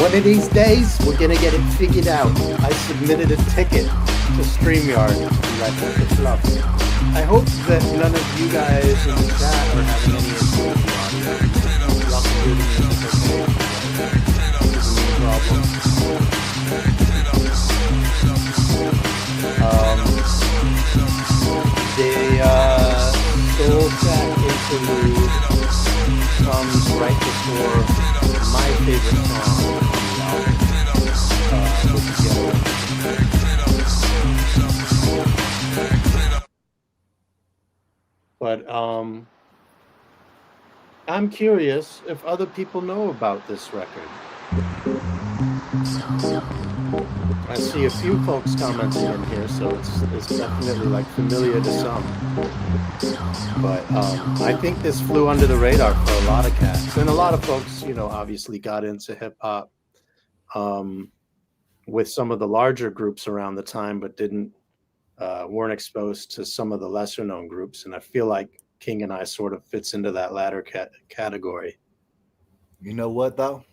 One of these days, we're gonna get it figured out. I submitted a ticket to StreamYard to be right with the fluff. I hope that none of you guys in the chat are having any issues with the audio. Y'all can hear the music okay. This isn't a problem. The Soul Shack interlude comes right before my favorite song on the album, which is Yellow. But I'm curious if other people know about this record. I see a few folks commenting in here, so it's definitely like familiar to some. But I think this flew under the radar for a lot of cats, and a lot of folks, you know, obviously got into hip hop with some of the larger groups around the time, but weren't exposed to some of the lesser known groups. And I feel like King and I sort of fits into that latter category. You know what though?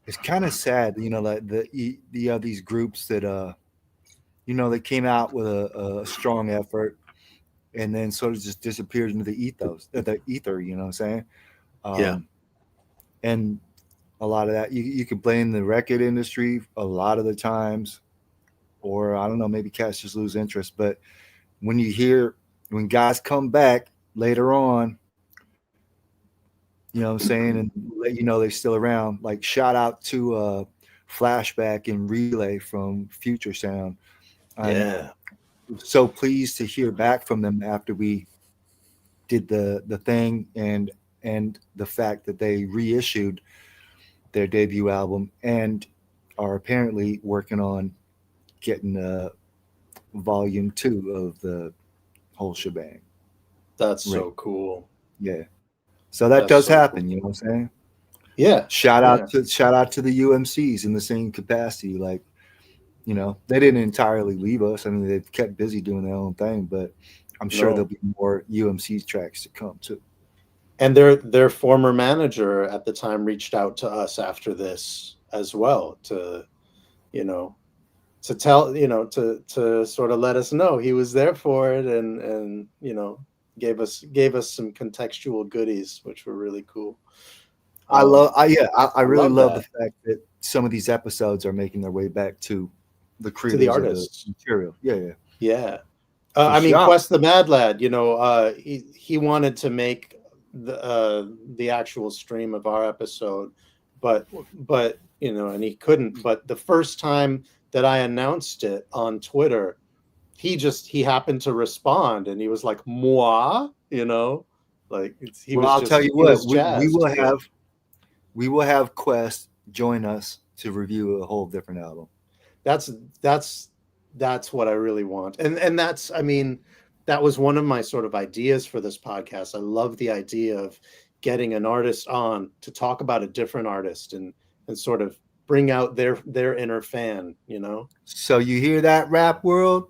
It's kind of sad, you know, like these groups that you know, they came out with a strong effort and then sort of just disappeared into the ether, you know what I'm saying? Yeah. And a lot of that you could blame the record industry a lot of the times, or I don't know, maybe cats just lose interest. But when guys come back later on, you know what I'm saying, and let you know they're still around. Like shout out to Flashback and Relay from Future Sound. I'm so pleased to hear back from them after we did the thing, and the fact that they reissued their debut album and are apparently working on getting volume 2 of the whole shebang. That's so cool. Yeah. So that does happen, you know what I'm saying? Yeah. Shout out to the UMCs in the same capacity. Like, you know, they didn't entirely leave us. I mean, they've kept busy doing their own thing, but I'm sure there'll be more UMC tracks to come too. And their former manager at the time reached out to us after this as well to, you know, to tell, you know, to sort of let us know he was there for it, and you know, gave us some contextual goodies, which were really cool. I really love the fact that some of these episodes are making their way back to the creators, to the artists, of the material. Yeah. I mean, Quest the Mad Lad, you know, he wanted to make the actual stream of our episode, but you know, and he couldn't. But the first time that I announced it on Twitter, he happened to respond, and he was like, "Moi," you know, like I'll tell you what, we will have Quest join us to review a whole different album. That's what I really want, and that's, I mean, that was one of my sort of ideas for this podcast. I love the idea of getting an artist on to talk about a different artist and sort of bring out their inner fan, you know? So you hear that, rap world?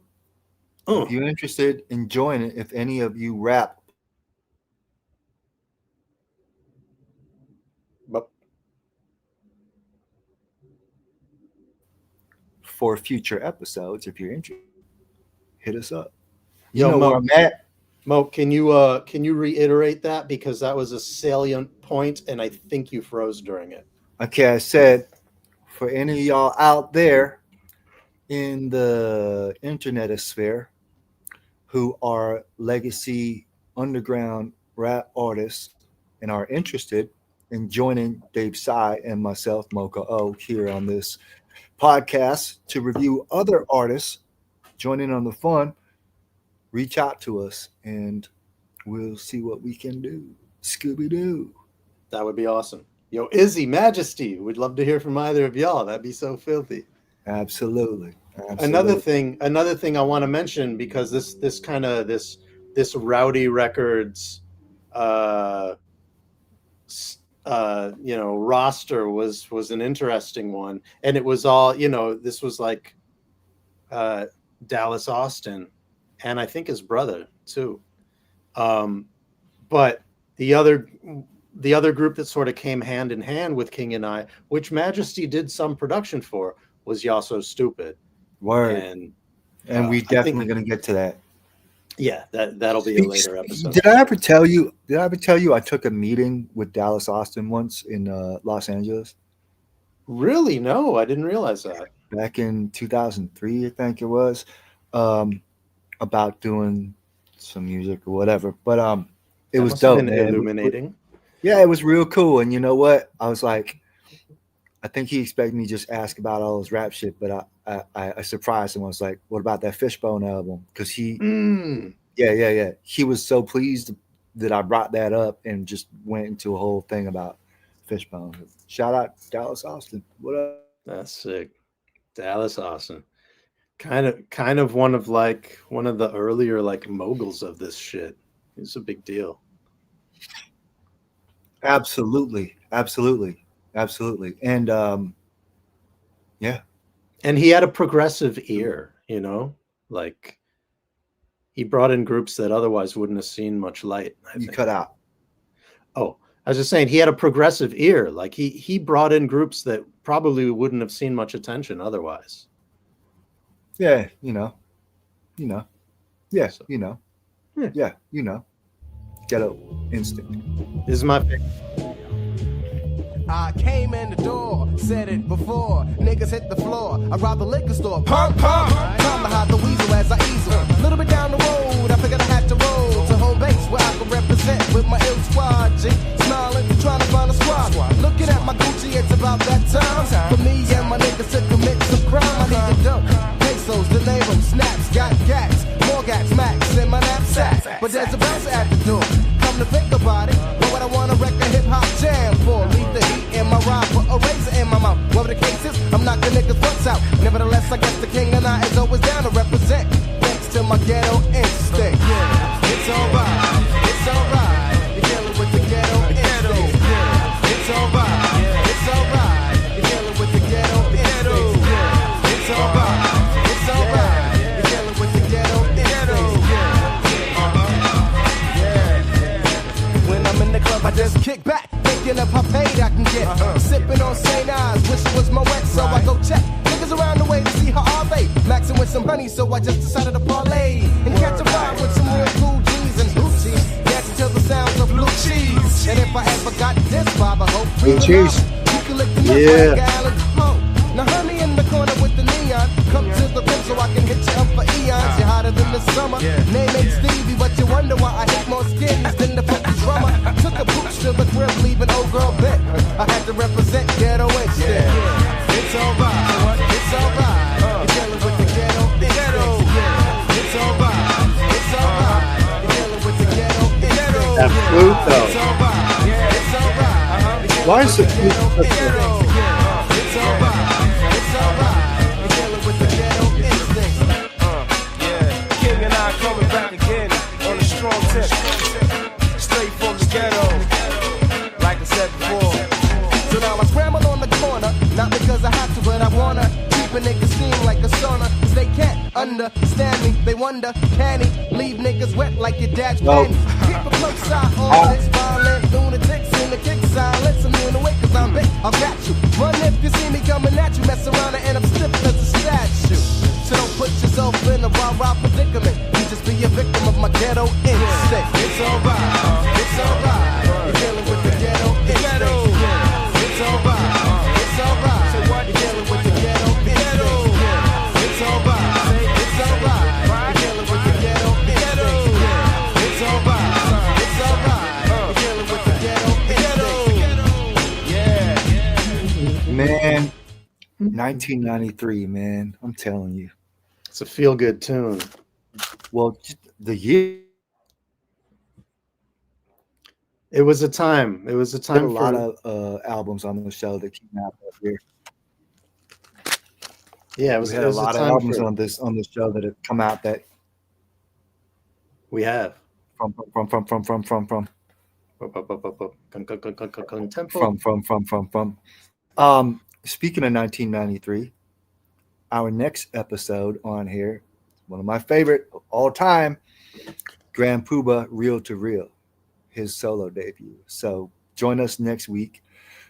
If you're interested in joining, if any of you rap for future episodes, if you're interested, hit us up. You know where I'm at. Moke, can you reiterate that, because that was a salient point, and I think you froze during it. Okay, I said, for any of y'all out there in the internet sphere who are legacy underground rap artists and are interested in joining Dave Sy and myself, Mocha O, here on this podcast to review other artists, joining on the fun, reach out to us and we'll see what we can do. Scooby-Doo. That would be awesome. Yo, Izzy, Majesty, we'd love to hear from either of y'all. That'd be so filthy. Absolutely. Another thing I want to mention, because this kind of this Rowdy Records you know, roster was an interesting one, and it was all, you know, this was like Dallas Austin and I think his brother too, but the other group that sort of came hand in hand with King and I, which Majesty did some production for, was Y'all So Stupid. Word. And we definitely going to get to that. Yeah, that'll be a later episode. Did I ever tell you I took a meeting with Dallas Austin once in Los Angeles? Really? No, I didn't realize that. Back in 2003, I think it was, about doing some music or whatever. But it was dope. Illuminating. Yeah, it was real cool. And you know what? I was like, I think he expected me to just ask about all his rap shit, but I surprised him. I was like, what about that Fishbone album? Because he he was so pleased that I brought that up and just went into a whole thing about Fishbone. Shout out Dallas Austin. What up? That's sick. Dallas Austin. Kind of one of the earlier like moguls of this shit. It's a big deal. Absolutely. And yeah. And he had a progressive ear, you know, like he brought in groups that otherwise wouldn't have seen much light. You cut out. Oh, I was just saying he had a progressive ear. Like he brought in groups that probably wouldn't have seen much attention otherwise. Yeah, you know. Yeah, so, you know. Yeah, you know. Ghetto instinct. This is my pick. I came in the door, said it before. Niggas hit the floor. I robbed the liquor store. Pump. Time to hide the weasel as I easel. Little bit down the road, I figured I had to roll to home base where I could represent with my ill squad, G. Smiling, trying to find a squad. Looking at my Gucci, it's about that time for me and my niggas to commit some crime. I need the dope, pesos, the name them, snaps, got gats, more gats, max in my knapsack. But there's a bouncer at the door. Come to think about it, what would I want to wreck a hip hop jam for? Leave the heat in my ride, put a razor in my mouth. Whatever the case is, I'm knocking niggas' butts out. Nevertheless, I guess the king and I is always down to represent. Thanks to my ghetto instinct. Yeah, it's alright, it's alright. You're dealing with the ghetto instinct. Yeah, it's alright, it's alright. You're dealing with the ghetto instinct. Yeah, it's alright, it's alright. You're dealing with the ghetto instinct. When I'm in the club, I just kick back, thinking of how paid I can get. Sipping on St. Ives, wish it was my wet, so I go check niggas around the way to see how are they. Maxing with some honey, so I just decided to parlay and catch a ride with some more cool G's and Gucci's. Dancing to the sounds of blue cheese. And if I ever got this vibe, I hope Blue cheese. you can lick the nut like a gallon. Now honey in the corner with the neon. Come to the rim so I can hit you up for eons. You're hotter than the summer. Name ain't Stevie, but you wonder why I hit more skinnies than the fucking drummer. Took a pooch to the crib, leaving old girl bent. I had to represent ghetto instinct. It's alright, it's alright. You're dealing with the ghetto instinct. It's alright, it's alright. You're dealing with the ghetto instinct. That flute though. It's alright, it's alright. Why is the flute so good? It's alright, it's alright. You're dealing with the ghetto instinct. Yeah, King and I coming back again on a strong tip. Straight from the ghetto, like I said before. So now I scramble on the corner, not because I have to, but I wanna keep a nigga steam like a sauna. Cause they can't understand me, they wonder, can he leave niggas wet like your dad's panties? Keep a close eye on this violent lunatics in the kick silence. I'm doing away cause I'm big, I'll catch you. Run if you see me coming at you, mess around and I'm stiff as a statue. So don't put yourself in a rah-rah predicament. You just be a victim of my ghetto instinct. It's alright, it's alright. You're dealing with the ghetto instinct. It's alright, it's alright. Say what? You're dealing with the ghetto instinct. It's alright, it's alright. You're dealing with the ghetto instinct. It's alright, it's alright. You're dealing with the ghetto instinct. Yeah. Man, 1993, man. I'm telling you. It's a feel good tune. Well, the year. It was a time. It was a There time were a for lot of albums on the show that came out that year. yeah. It We was, had it a was lot of time albums for, on this show that have come out that we have from contempo. Speaking of 1993, our next episode on here, one of my favorite of all time, Grand Puba Real to Real, his solo debut. So join us next week,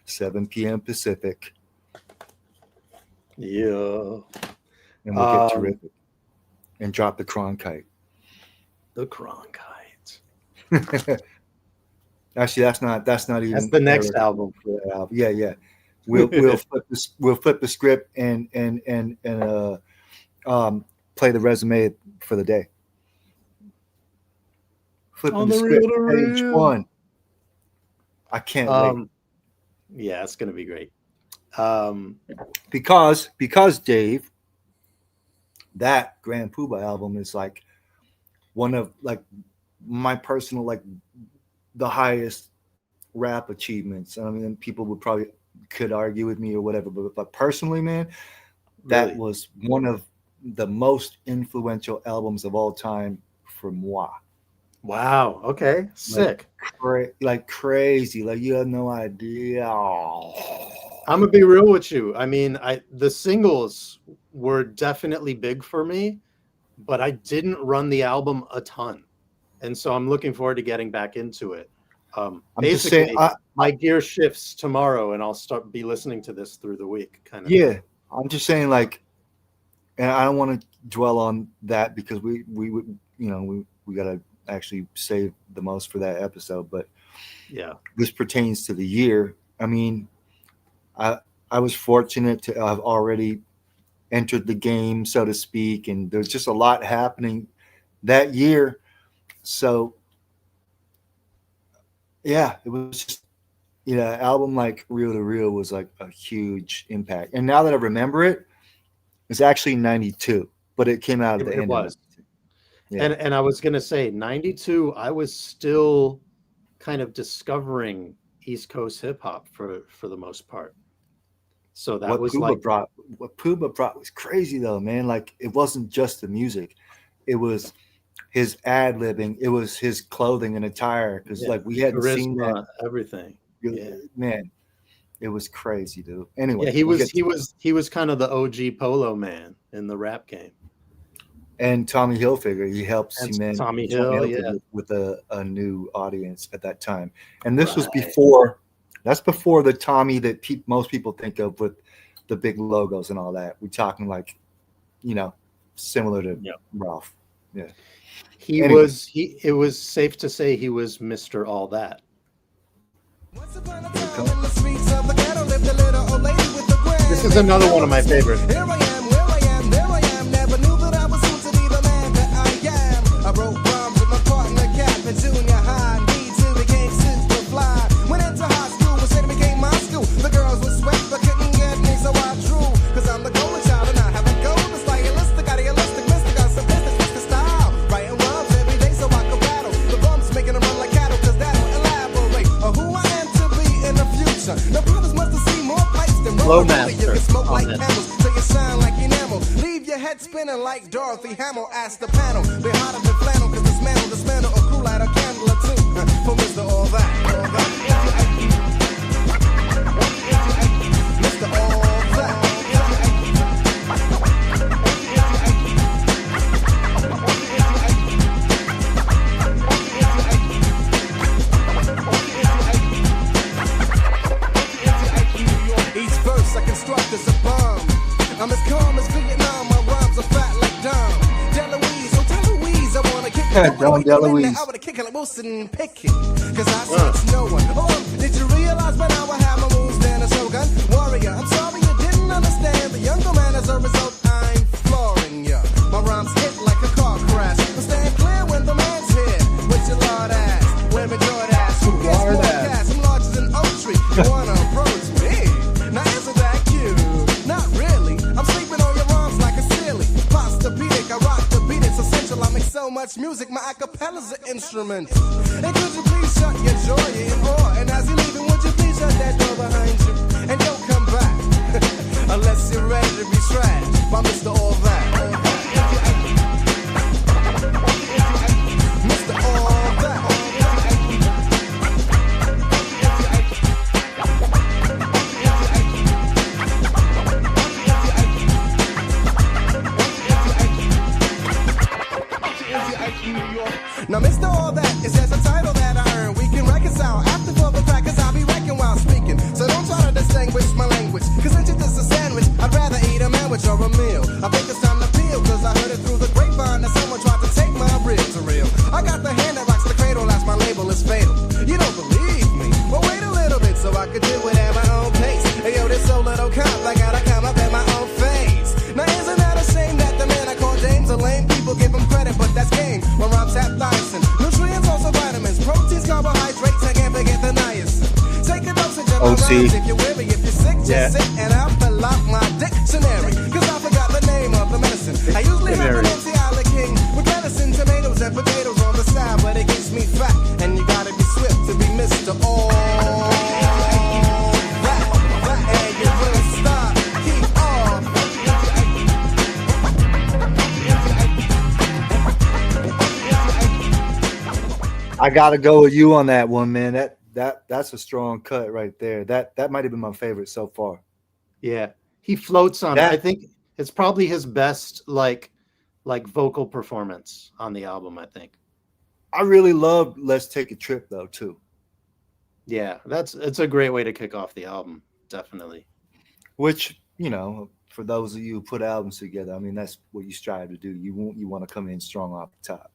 7 p.m. Pacific, Yeah, and we'll get terrific and drop the Cronkite. the Cronkite. Actually, that's not even. That's the next album. for that album. Yeah. We'll flip the script and play the resume for the day. Flipping On the the script, real to page real. 1. I can't wait Yeah, it's gonna be great. because Dave, that Grand Puba album is like one of like my personal like the highest rap achievements. I mean, people would probably could argue with me or whatever, but personally, man, that Really? was one of the most influential albums of all time for moi. Wow. Okay. Sick. Like crazy. Like you have no idea. I'm gonna be real with you. I mean, the singles were definitely big for me, but I didn't run the album a ton, and so I'm looking forward to getting back into it. I'm just saying, My gear shifts tomorrow, and I'll be listening to this through the week. Kind of. yeah. I'm just saying, like, and I don't want to dwell on that because we would, we gotta actually save the most for that episode. But Yeah. this pertains to the year. I mean, I was fortunate to have already entered the game, so to speak, and there's just a lot happening that year. So Yeah, it was just, album like Real to Real was like a huge impact. And now that I remember it, it's actually 92, but it came out at the It end of was. 92. Yeah. And I was gonna say 92, I was still kind of discovering East Coast hip hop for the most part. So that was like What Puba brought was crazy though, man. Like it wasn't just the music. It was his ad libbing, it was his clothing and attire. Because like we hadn't seen that. charisma, everything. Yeah. Man, it was crazy, dude. Anyway, Yeah, he was kind of the OG Polo man in the rap game. and Tommy Hilfiger, he helped And cement Tommy Hill, Hilfiger yeah. with a new audience at that time. And this was Right. that's before the Tommy that most people think of with the big logos and all that. We're talking like, similar to Yeah. Ralph. Yeah. It was safe to say he was Mr. All That. This is another one of my favorites. Here I am, where I am, there I am. Never knew that I was soon to be the man that I am. I wrote rhymes with my partner Cap in junior high. Me too became super fly. Went into high school, was it became my school. The girls would sweat but couldn't get me, so I drew. Cause I'm the golden child and I have a goal. It's stylistic, idealistic, mystic, got statistics, what's the style? Writing rhymes every day so I can battle. The bumps making them run like cattle, cause that'll elaborate on who I am to be in the future. The brothers must have seen more pipes than Flowmaster you can smoke on like this. camels, so you shine like enamel. Leave your head spinning like Dorothy Hamill. Ask the panel, be hotter than flannel, cause dismantle a crew light, a candle or two. For Mr. All That, Mr. All That. Each verse I construct as a bomb. I'm as calm as Vietnam, my rhymes are fat like Dom. DeLuise, oh DeLuise, I wanna kick it. Dom DeLuise. I wanna kick it like Wilson Pickett. Cause I sense no one. Did you realize by now I have my moves than a shogun? Warrior, I'm sorry you didn't understand. The younger man as a result, I'm flooring ya. My rhymes hit like a car crash. But stand clear when the man's here. With your lord ass, wearing your ass. Who gets Lord more ass. cash? I'm larger than oak tree. You wanna approach me? Now isn't that cute? Not really. I'm sleeping on your arms like a silly. Postopedic, I rock the beat, it's essential. I make so much music, my acapella's an instrument. And could you please shut your joy in awe? And as you're leaving, would you please shut that door behind you? And don't come back unless you're ready to be trashed by Mr. All That. Mr. All That. Now, Mr. All That is just a title that I earn. We can reconcile after 12 o'clock, cause I'll be wrecking while speaking. So don't try to distinguish my language, cause since it's just a sandwich, I'd rather eat a sandwich or a meal. I think it's time to peel, cause I heard it through the grapevine that someone tried to take my ribs to real. I got the hand that rocks the cradle, that's my label, is fatal. You don't believe me? Well, wait a little bit so I could do it at my own pace. Hey, yo, this so little comp, I gotta come up at my own face. Now, isn't that a shame that the man I call James a lame? People give him credit, but that's game. My rhymes have thiocin, nutrients, also vitamins, proteins, carbohydrates, I can't forget the niacin. Take a dosage of my OC. rhymes if you're weary. If you're sick, just sit and I'll fill out my dictionary. Cause I forgot the name of the medicine. I usually have an empty Isle King with medicine, tomatoes, and potatoes on the side, but it gets me fat, and you gotta be swift to be Mr. All That. And you will stop, keep off. I gotta go with you on that one, man. That's a strong cut right there. That might have been my favorite so far. Yeah. He floats on it. That- I think it's probably his best like vocal performance on the album, I think. I really love Let's Take a Trip though too. Yeah, it's a great way to kick off the album, definitely. Which, for those of you who put albums together, I mean that's what you strive to do. You want to come in strong off the top.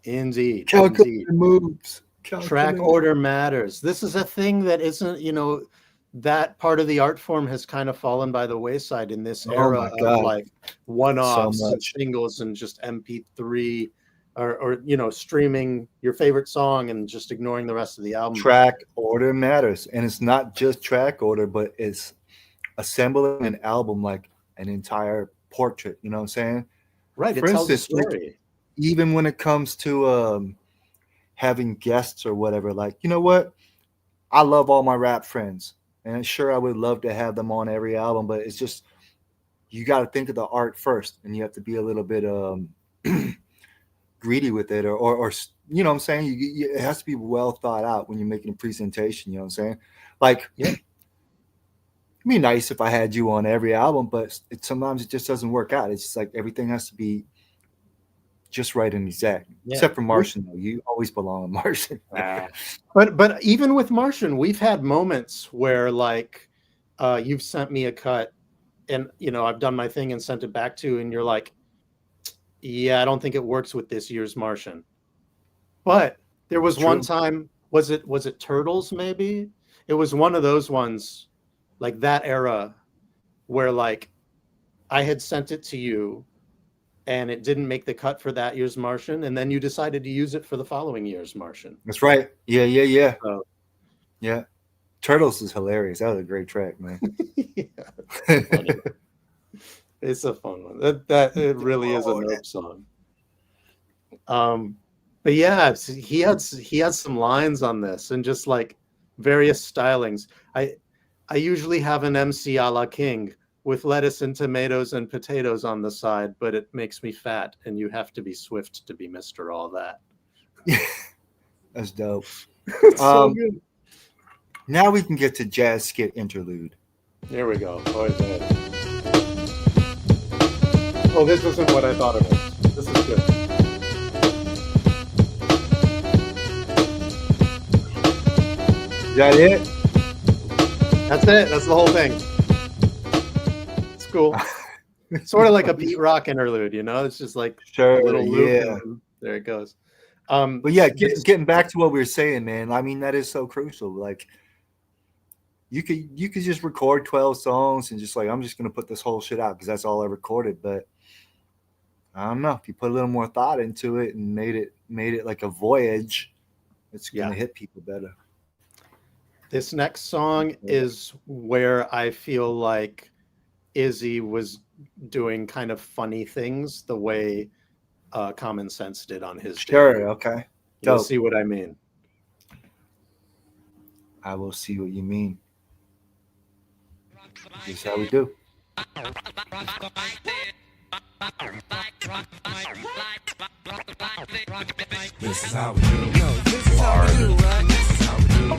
Indeed. Calculated moves. Track Calculated. order matters. This is a thing that isn't, that part of the art form has kind of fallen by the wayside in this Oh era my of God. like one-offs So and much. singles and just MP3 or streaming your favorite song and just ignoring the rest of the album. Track order matters, and it's not just track order, but it's assembling an album like an entire portrait. You know what I'm saying? Right. For instance, like, even when it comes to having guests or whatever, like, you know what? I love all my rap friends, and sure, I would love to have them on every album, but it's just, you got to think of the art first, and you have to be a little bit greedy with it, or you know what I'm saying? It has to be well thought out when you're making a presentation. You know what I'm saying? Like, yeah, it'd be nice if I had you on every album, but sometimes it just doesn't work out. It's just like everything has to be just right and exact. Yeah. Except for Martian, though. You always belong on Martian. But even with Martian, we've had moments where, like, you've sent me a cut, and I've done my thing and sent it back to you, and you're like, yeah, I don't think it works with this year's Martian. But there was one time, was it Turtles maybe? It was one of those ones, like that era, where like I had sent it to you and it didn't make the cut for that year's Martian, and then you decided to use it for the following year's Martian. That's right. Yeah. So, yeah. Turtles is hilarious. That was a great track, man. Yeah. It's a fun one. That it really is a Moke song. But yeah, he had some lines on this, and just like various stylings. I usually have an MC a la King with lettuce and tomatoes and potatoes on the side, but it makes me fat, and you have to be swift to be Mr. All That. That's dope. So good. Now we can get to Jazz Skit Interlude. There we go. Oh, this isn't what I thought it was. This is good. Is that it? That's it. That's the whole thing. It's cool. Sort of like a beat rock interlude, It's just like a little loop. Yeah. And there it goes. But yeah, getting back to what we were saying, man. I mean, that is so crucial. Like, you could just record 12 songs and just like, I'm just gonna put this whole shit out because that's all I recorded. But I don't know, if you put a little more thought into it and made it like a voyage, it's gonna hit people better. This next song is where I feel like Izzy was doing kind of funny things the way Common Sense did on his debut. Okay. You'll see what I mean. I will see what you mean. This is how we do. This is how we do. No, this is how we do, right? This is how we do.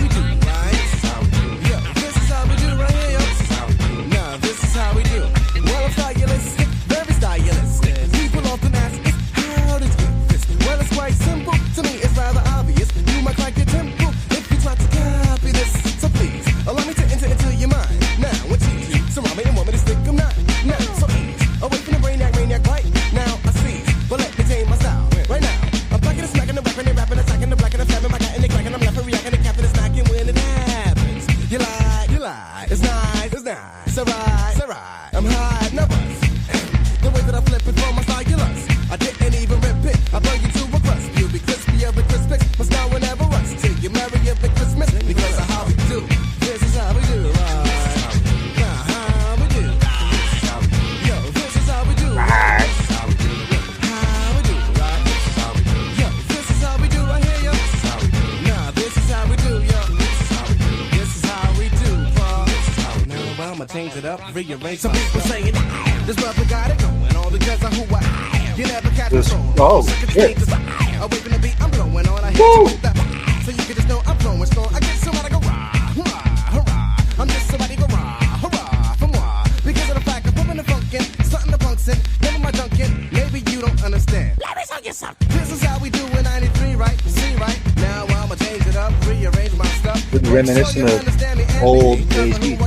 We do, right? This is how we do. Yeah, this is how we do right here, yo. This is how we do. Nah, this is how we do. Well, I'm stylistic, very stylistic. People often ask, how did you do this? Well, it's quite simple. To me, it's rather obvious. You might crack your temple if you try to copy this. So please, allow me to enter into your mind. Now, when you surround me and want me to stick them not. Now, so ease. Away from the brainiac right now, I see. But let me tame my style right now. I'm blacking and smacking and rapping, attacking the black and stabbing my cat and the crack and I'm laughing, reacting, the captain is smacking when it happens. You lie, it's nice, alright, I'm high, no buzz. The way that I flip it from my stylus, I didn't even rip it, I burn you to a crust. You'll be crispy of the crispest, my style will never rust. Till you marry a big Christmas, because of how we do. This is how we do, right? Change it up, rearrange. Some people saying this brother got it going on because of who I am. You never catch me on. Oh, shit. Away from the beat, I'm blowing on. I hit you with that. So you can just know I'm flowing strong. I get somebody go rah, hurrah, hurrah. I'm just somebody go rah, hurrah, for moi. Because of the fact I'm pumping the funkin', starting the punkin', never my dunkin'. Maybe you don't understand. Let me tell you something. This is how we do in 93, right? See, right? Now I'ma change it up, rearrange my stuff. Reminiscent of old days beat.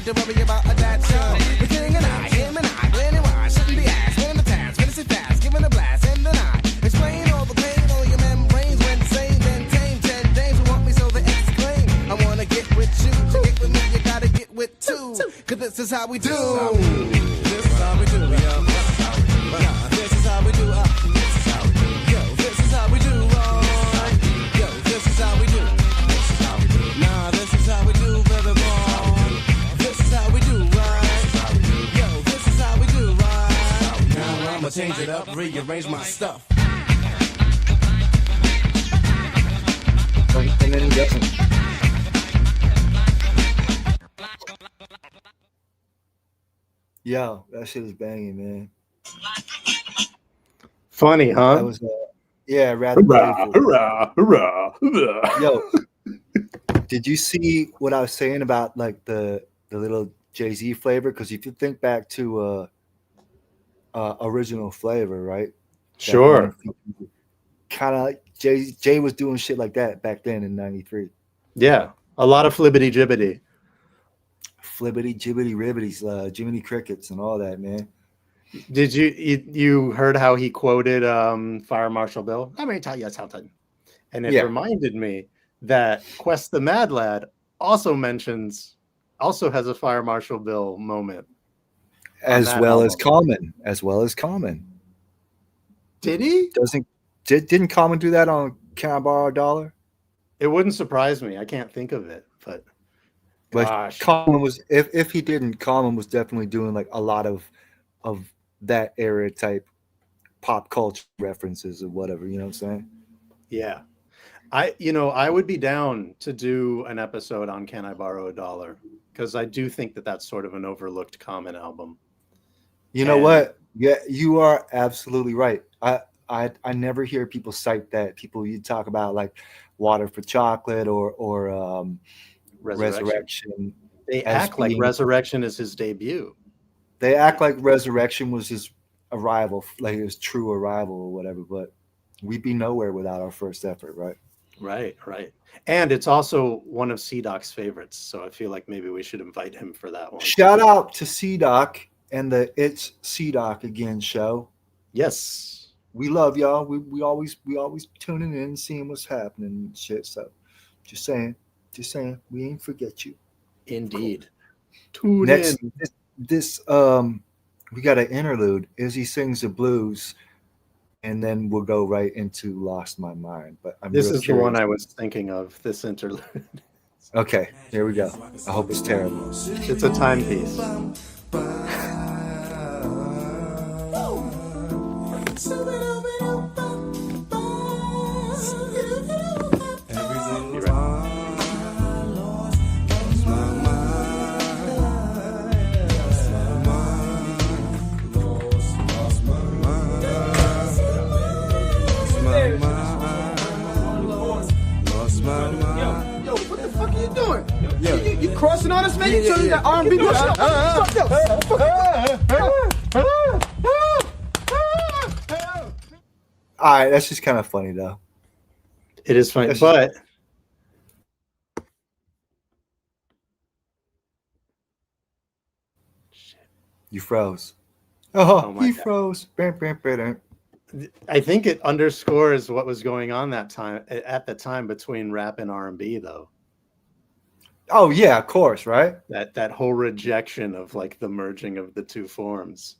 To worry about a dad show. The king and I, him and I, when and why, shouldn't be asked, when in the task, finish it fast, giving a blast, and then I explain all the pain on your membranes when sane, then tame 10 days who want me so they exclaim. I wanna get with you, to get with me, you gotta get with two. Cause this is how we do. This is how we do, yo. Nah, this is how we do. This is how we do. Yo, this is how we do. Yo, this is how we do. This is how we do. Nah, this is how we do, baby boy. This is how we do, right? Yo, this is how we do, right? Now I'ma change it up, rearrange my stuff. And then he doesn't. Yo, that shit is banging, man. Funny, huh? That was, yeah, rather Hurrah, playful. hurrah, hurrah, hurrah. Yo, did you see what I was saying about like the little Jay-Z flavor? Because if you think back to original flavor, right? Sure. Kind of like Jay was doing shit like that back then in '93. Yeah, a lot of flibbity jibbity. Flibbity, jibbity, ribbities, Jiminy Crickets, and all that, man. Did you heard how he quoted Fire Marshal Bill? Let me tell you something. And it reminded me that Quest the Mad Lad also has a Fire Marshal Bill moment. As well as Common. Did he? Didn't Common do that on Can I Borrow a Dollar? It wouldn't surprise me. I can't think of it, but gosh. Common was if he didn't, Common was definitely doing like a lot of that era type pop culture references or whatever, you know what I'm saying? Yeah. I would be down to do an episode on Can I Borrow a Dollar? Because I do think that that's sort of an overlooked Common album. You know what? Yeah, you are absolutely right. I never hear people cite that. People, you talk about like Water for Chocolate or Resurrection. They act like Resurrection is his debut. They act like Resurrection was his arrival, like his true arrival or whatever. But we'd be nowhere without our first effort, right? Right. And it's also one of C-Doc's favorites. So I feel like maybe we should invite him for that one. Shout out to C-Doc and the It's C-Doc Again show. Yes. We love y'all. We always tuning in, seeing what's happening and shit. So just saying, we ain't forget you. Indeed. Tune in. This we got an interlude. Izzy sings the blues, and then we'll go right into Lost My Mind. But this is the one I was thinking of, this interlude. Okay, here we go. I hope it's terrible. It's a timepiece. You crossing on us, man? You turning that R&B All right, that's just kind of funny, though. It is funny, but you froze. Oh, he froze. I think it underscores what was going on at the time between rap and R&B, though. Oh yeah, of course, right? That whole rejection of like the merging of the two forms.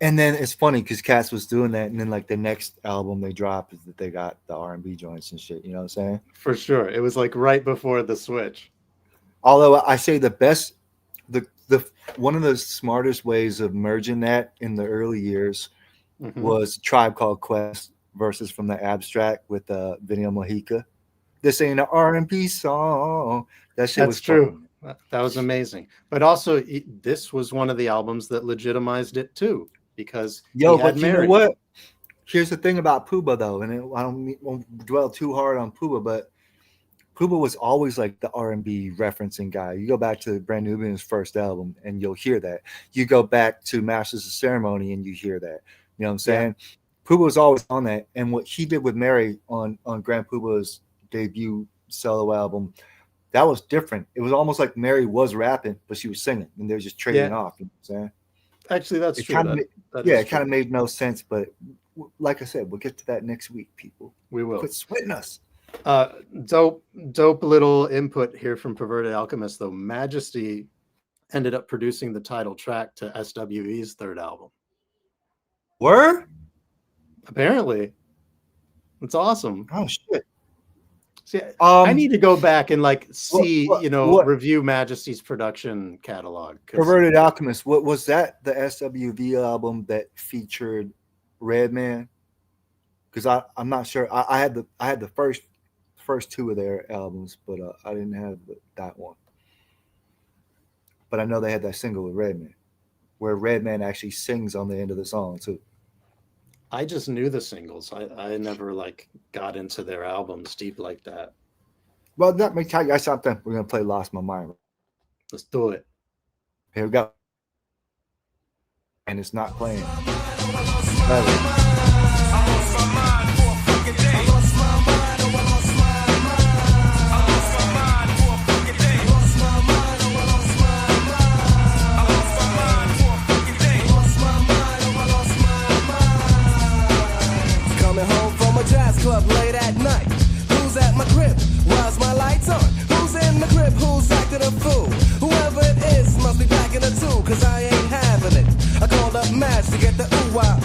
And then it's funny because Cass was doing that, and then like the next album they dropped is that they got the R&B joints and shit. You know what I'm saying? For sure, it was like right before the switch. Although I say the best, the one of the smartest ways of merging that in the early years was Tribe Called Quest versus From the Abstract with Vinny Mojica. This ain't an R&B song. That shit was true. That was amazing. But also, this was one of the albums that legitimized it too, because but you know what? Here's the thing about Puba though, and I won't dwell too hard on Puba, but Puba was always like the R&B referencing guy. You go back to Brand Nubian's first album, and you'll hear that. You go back to Masters of Ceremony, and you hear that. You know what I'm saying? Yeah. Puba was always on that, and what he did with Mary on Grand Puba's debut solo album, that was different. It was almost like Mary was rapping, but she was singing, and they were just trading off. You know what I'm saying? Actually, that's true. It kind of made no sense, but like I said, we'll get to that next week, people. We will. Quit sweating us. Dope little input here from Perverted Alchemist, though. Majesty ended up producing the title track to SWE's third album. Word? Apparently. It's awesome. Oh shit. See, I need to go back and like see, review Majesty's production catalog. Perverted Alchemist. What was that? The SWV album that featured Redman? Because I'm not sure. I had the first two of their albums, but I didn't have that one. But I know they had that single with Redman, where Redman actually sings on the end of the song too. I just knew the singles. I never like got into their albums deep like that. Well, let me tell you guys something. We're gonna play "Lost My Mind." Let's do it. Here we go. And it's not playing. Club late at night. Who's at my crib? Why's my lights on? Who's in the crib? Who's acting a fool? Whoever it is must be packing a tool, cause I ain't having it. I called up Madge to get the ooh-wah.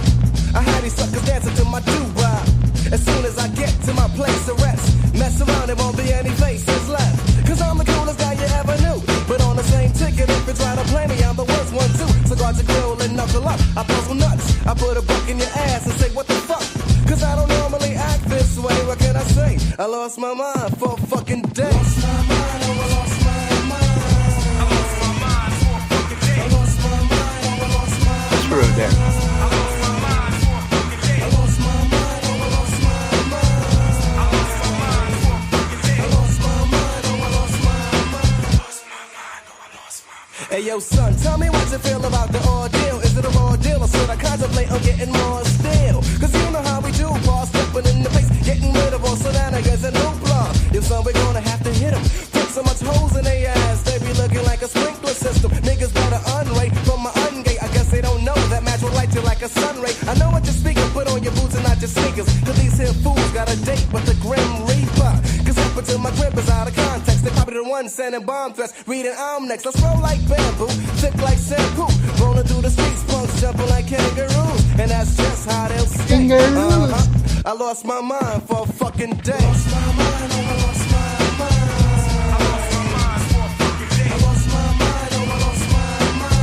I had these suckers dancing to my doo-wah. As soon as I get to my place of rest, mess around, there won't be any faces left. Cause I'm the coolest guy you ever knew. But on the same ticket, if you try to play me, I'm the worst one too. So guard your grill and knuckle up. I puzzle nuts. I put a buck in your ass and say, what the fuck? Cause I don't normally act this way, what can I say? I lost my mind for a fucking day. Lost my mind, oh, I lost my mind. I lost my mind for a fucking day. I lost my mind, oh, I lost my mind. That's true there. I lost my mind for a fucking day. I lost my mind, oh, I lost my mind. I lost my mind for a fucking day. I lost my mind, oh, I lost my mind. I lost my mind, oh, I lost my mind. Hey yo son, tell me what you feel about the ordeal. Is it a raw deal or should I contemplate on getting more steel? Cause you know how we do, boss, stepping in the face, getting rid of all shenanigans and hoopla. If so, we're gonna have to hit them. Put so much holes in their ass, they be looking like a sprinkler system. Niggas better unrate from my ungate. I guess they don't know that match will light you like a sun ray. I know what you're speaking, put on your boots and not your sneakers. Cause these here fools got a date with the Grim Reaper. Cause up until my grip is out of context, they probably the one sending bomb threats, reading I'm next. Let's roll like bamboo, thick like shampoo. Rolling through the streets, punks jumping like kangaroos. And that's just how they'll stay. I lost my mind for a fucking day. Lost my mind, oh, I lost my mind. I lost my mind for a fucking day. I lost my mind, oh, I lost my mind.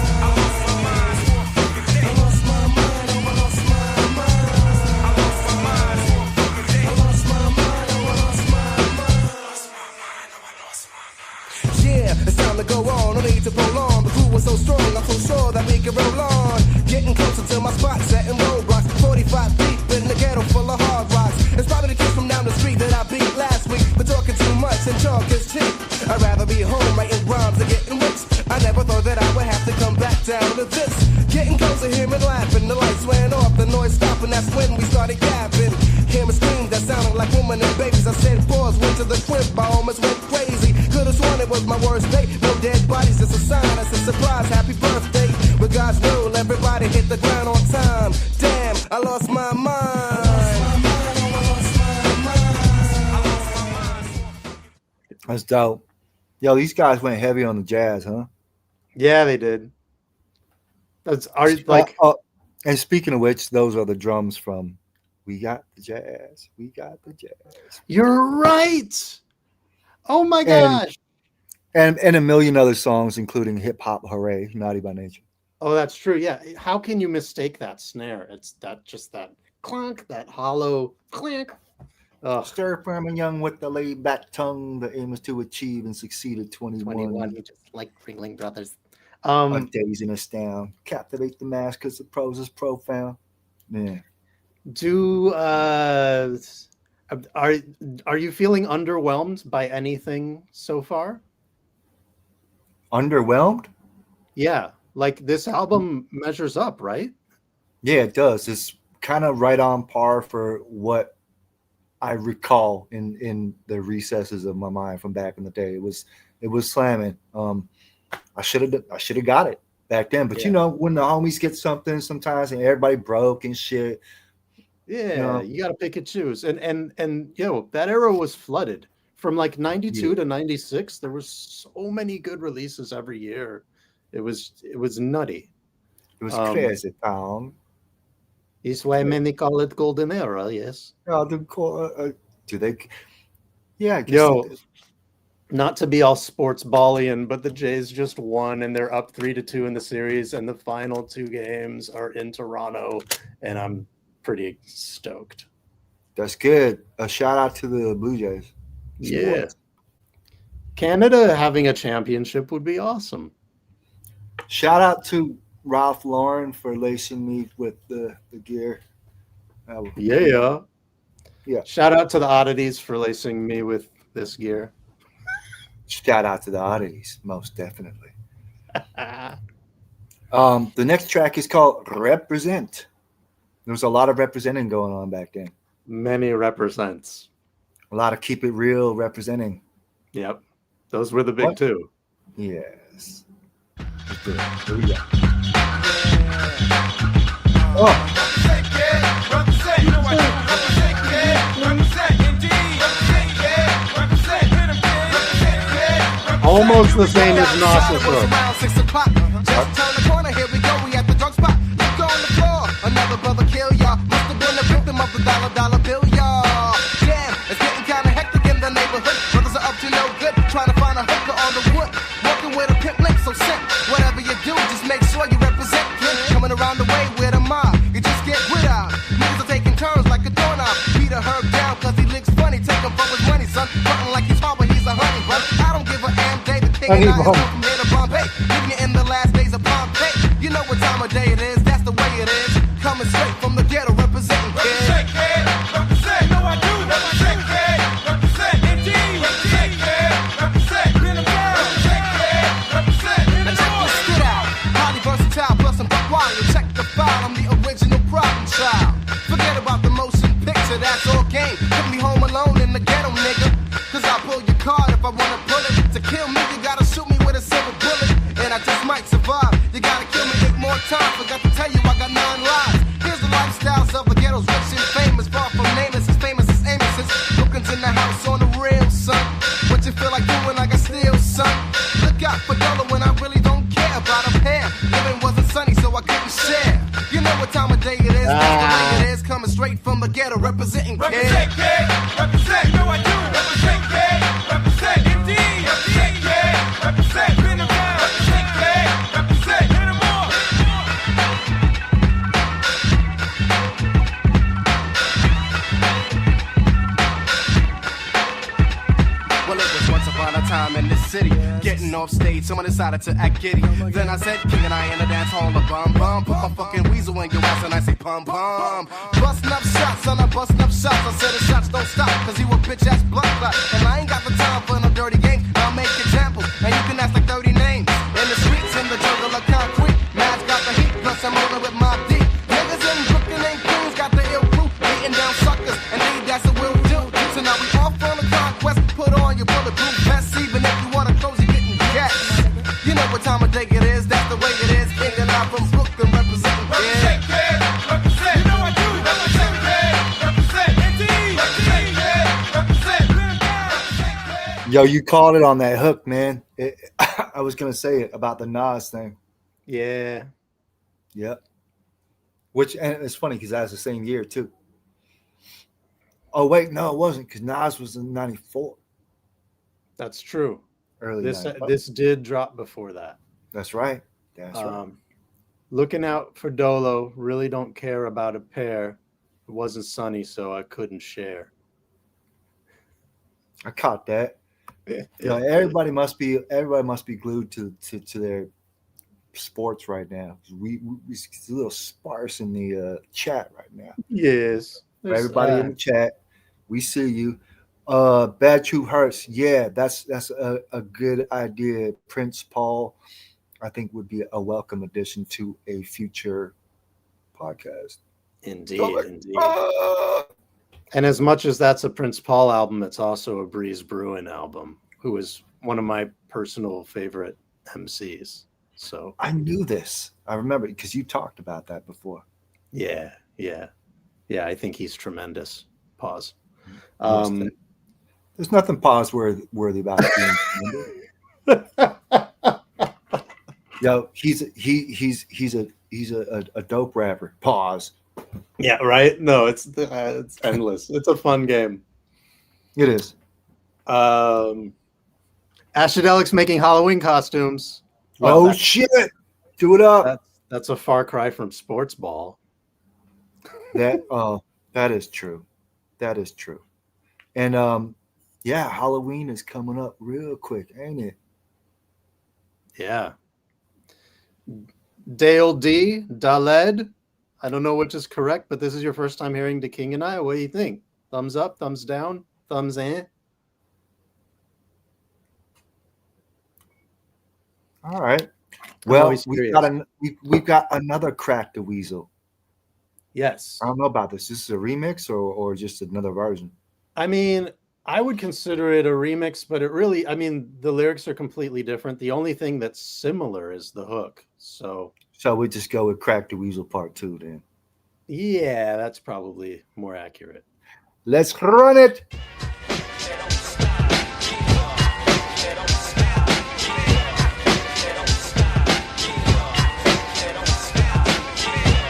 I lost my mind for a fucking day. I lost my mind, oh, I lost my mind. I lost my mind for a fucking day. I lost my mind, oh, I lost my mind. I lost my mind, oh, I lost my mind. Yeah, it's time to go on. No need to prolong. The crew was so strong, I'm so sure that we can roll on. Getting closer to my spot, setting roadblocks. 45 deep in the ghetto full of hard rocks. It's probably the kids from down the street that I beat last week. But talking too much and talk is cheap. I'd rather be home writing rhymes and getting rich. I never thought that I would have to come back down to this. Getting closer, hearing laughing. The lights went off, the noise stopped, and that's when we started gapping. Hearing screams that sounded like women and babies. I said pause, went to the crib, I almost went crazy. Could've sworn it was my worst day. No dead bodies, just a sign, that's a surprise. Happy birthday. With God's will, everybody hit the ground on time. Damn, I lost my mind. That's dope. Yo, these guys went heavy on the jazz, huh? Yeah, they did. That's and speaking of which, those are the drums from We Got the Jazz. We Got the Jazz. You're right. Oh my gosh. And a million other songs, including Hip Hop Hooray, Naughty by Nature. Oh, that's true. Yeah. How can you mistake that snare? It's that clunk, that hollow clink. Stir firm and young with the laid back tongue. The aim is to achieve and succeed at 21. You just like Ringling Brothers. A days in us down. Captivate the mass because the prose is profound. Yeah. Are you feeling underwhelmed by anything so far? Underwhelmed? Yeah. Like this album measures up, right? Yeah, it does. It's kind of right on par for what I recall in the recesses of my mind from back in the day. It was slamming. I should have got it back then. But you know, when the homies get something sometimes and everybody broke and shit. Yeah, you got to pick and choose. And that era was flooded from like 92 to 96. There was so many good releases every year. It was nutty. It was crazy, Tom. It's why many call it golden era. Yes. Do they? Yeah, I guess Yo, they did. not to be all sports ballian, but the Jays just won and they're up 3-2 in the series, and the final 2 games are in Toronto, and I'm pretty stoked. That's good. A shout out to the Blue Jays. Yeah. Canada having a championship would be awesome. Shout out to Ralph Lauren for lacing me with the gear. Yeah. Yeah. Shout out to the oddities for lacing me with this gear. Shout out to the oddities, most definitely. The next track is called Represent. There was a lot of representing going on back then. Many represents. A lot of keep it real representing. Yep. Those were the big two. Yes. Here we go. Oh. Almost the same as Narcissus. Just turn the corner, here we go, we at the drug spot. Look on the floor, another brother kill ya. Must have been a victim of the dollar bill, y'all. Damn, it's getting kinda hectic in the neighborhood. Brothers are up to no good, trying to find a hooker on the wood. Working with a pimp link, so sick. Whatever you do, just make sure you represent, kid. Coming around the way with a mob, you just get rid of. Niggas are taking turns like a doorknob. Peter Herb down, cause he looks funny. Take him for his money, son. Frontin' like he's hard, but he's a honey, but I don't give a damn day. The king and I is from here to Bombay. Living it in the last days of Pompeii. You know what time of day it is, that's the way it is. Coming straight from the ghetto, representing, kid. Represent, kid. Represent. You know I do. Represent, kid. Represent, indeed. Represent, kid. Represent. Been a girl. Represent, kid. Represent. Now check this shit out. Highly versatile, plus I'm buck wild. Check the file, I'm the original problem child. Forget about the motion picture, that's all game. Put me home alone in the ghetto, nigga. Cause I'll pull your card if I wanna pull it. To kill me, you gotta shoot me with a silver bullet. And I just might survive. You gotta kill me 8 more times. Forgot to tell you I got 9 lives. Here's the lifestyles of the ghettos, rich and famous. Far from nameless, as famous as Amos's. Looking's in the house on the real, son. What you feel like doing, I got steal, son. Look out for dollar when I really don't care about a pair. Living wasn't sunny, so I couldn't share. You know what time of day it is, that's the way it is. Coming straight from the ghetto, representing, kid. Represent, kid. Represent, you know I do. Represent, kid. Represent, indeed. Represent, kid. Represent, been around. Represent, kid. Represent, hit 'em all. Well, it was once upon a time in this city. Getting off stage, someone decided to act giddy. Then I said, King and I in the dance hall, a bum bum. Put my fucking weasel in your ass and I say pum pum. Bustin' up shots, son, I'm bustin' up shots. I said the shots don't stop, cause you a bitch ass blood clot. And I ain't got the time for no dirty game. I'll make examples, and you can ask like 30 names. In the streets, in the jungle of concrete. Mad's got the heat, plus I'm rolling with my D. Niggas in Brooklyn and Queens got the ill crew. Beating down suckers, and that's what we'll do. So now we off on the conquest. Put on your bulletproof vest, even if you wanna close, you're getting gas. You know what time of day it is, that's the way it is. King and I from Brooklyn representing, kid. Represent, kid. Represent, you know I do. Represent, kid. Represent, indeed. Represent, kid. Represent, represent, kid. Yo, you called it on that hook, man. I was gonna say it about the Nas thing. Yeah. Yep. Which, and it's funny because that was the same year too. Oh wait, no, it wasn't, because Nas was in '94. That's true. Early. This did drop before that. That's right. That's right. Looking out for Dolo. Really don't care about a pair. It wasn't sunny, so I couldn't share. I caught that. Yeah. You know, everybody must be glued to their sports right now. We're a little sparse in the chat right now. Yes. For everybody in the chat, we see you. Bad True Hearts. Yeah, that's a good idea. Prince Paul, I think, would be a welcome addition to a future podcast. Indeed, indeed. And as much as that's a Prince Paul album, it's also a Breeze Bruin album, who is one of my personal favorite MCs. So I knew this. I remember because you talked about that before. Yeah. I think he's tremendous. Pause. There's nothing pause worthy about it being tremendous. Yo, he's a dope rapper. Pause. Yeah, right. No, it's endless. It's a fun game. It is. Ashedelic's making Halloween costumes. Well, shit! Do it up. That's a far cry from Sports Ball. That is true. That is true. And yeah, Halloween is coming up real quick, ain't it? Yeah. Dale D. Daled. I don't know which is correct, but this is your first time hearing the King and I. What do you think? Thumbs up, thumbs down, thumbs in? All right. Well, we've got another Crack the Weasel. Yes. I don't know about this. This is a remix or just another version? I mean, I would consider it a remix, but it really, I mean, the lyrics are completely different. The only thing that's similar is the hook. So we just go with Crack the Weasel Part 2 then. Yeah, that's probably more accurate. Let's run it.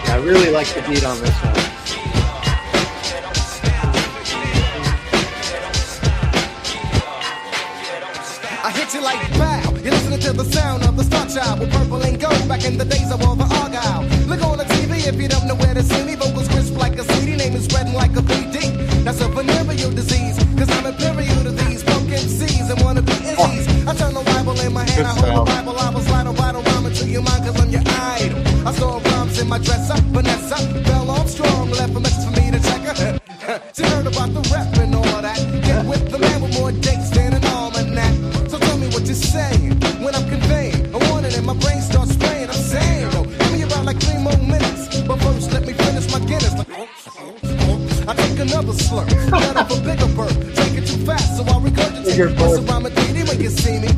I really like the beat on this one. I hit you like pow. You're listening to the sound of the Star Child with purple and gold back in the days of all the Argyle. Look on the TV if you don't know where to see me. Vocals crisp like a CD, name is spreading like a 3D. That's a venereal disease, cause I'm imperial to these punk MCs and wanna be Izzy's. I turn the Bible in my hand, I hold the Bible, I was slide on rhyme into your mind cause I'm your idol. I store rhymes in my dresser, Vanessa, fell off strong, left a message for me to check her. She heard about the rep and all that. Get with the man with more dates than an almanac. So tell me what you're saying when I'm conveying. I want it and my brain starts spraying. I'm saying, yo, give me about like 3 more minutes. But first, let me finish my Guinness. I take another slurp, let up a bigger burp. Drink it too fast, so I regurgitate. Bust around my DD when you see me.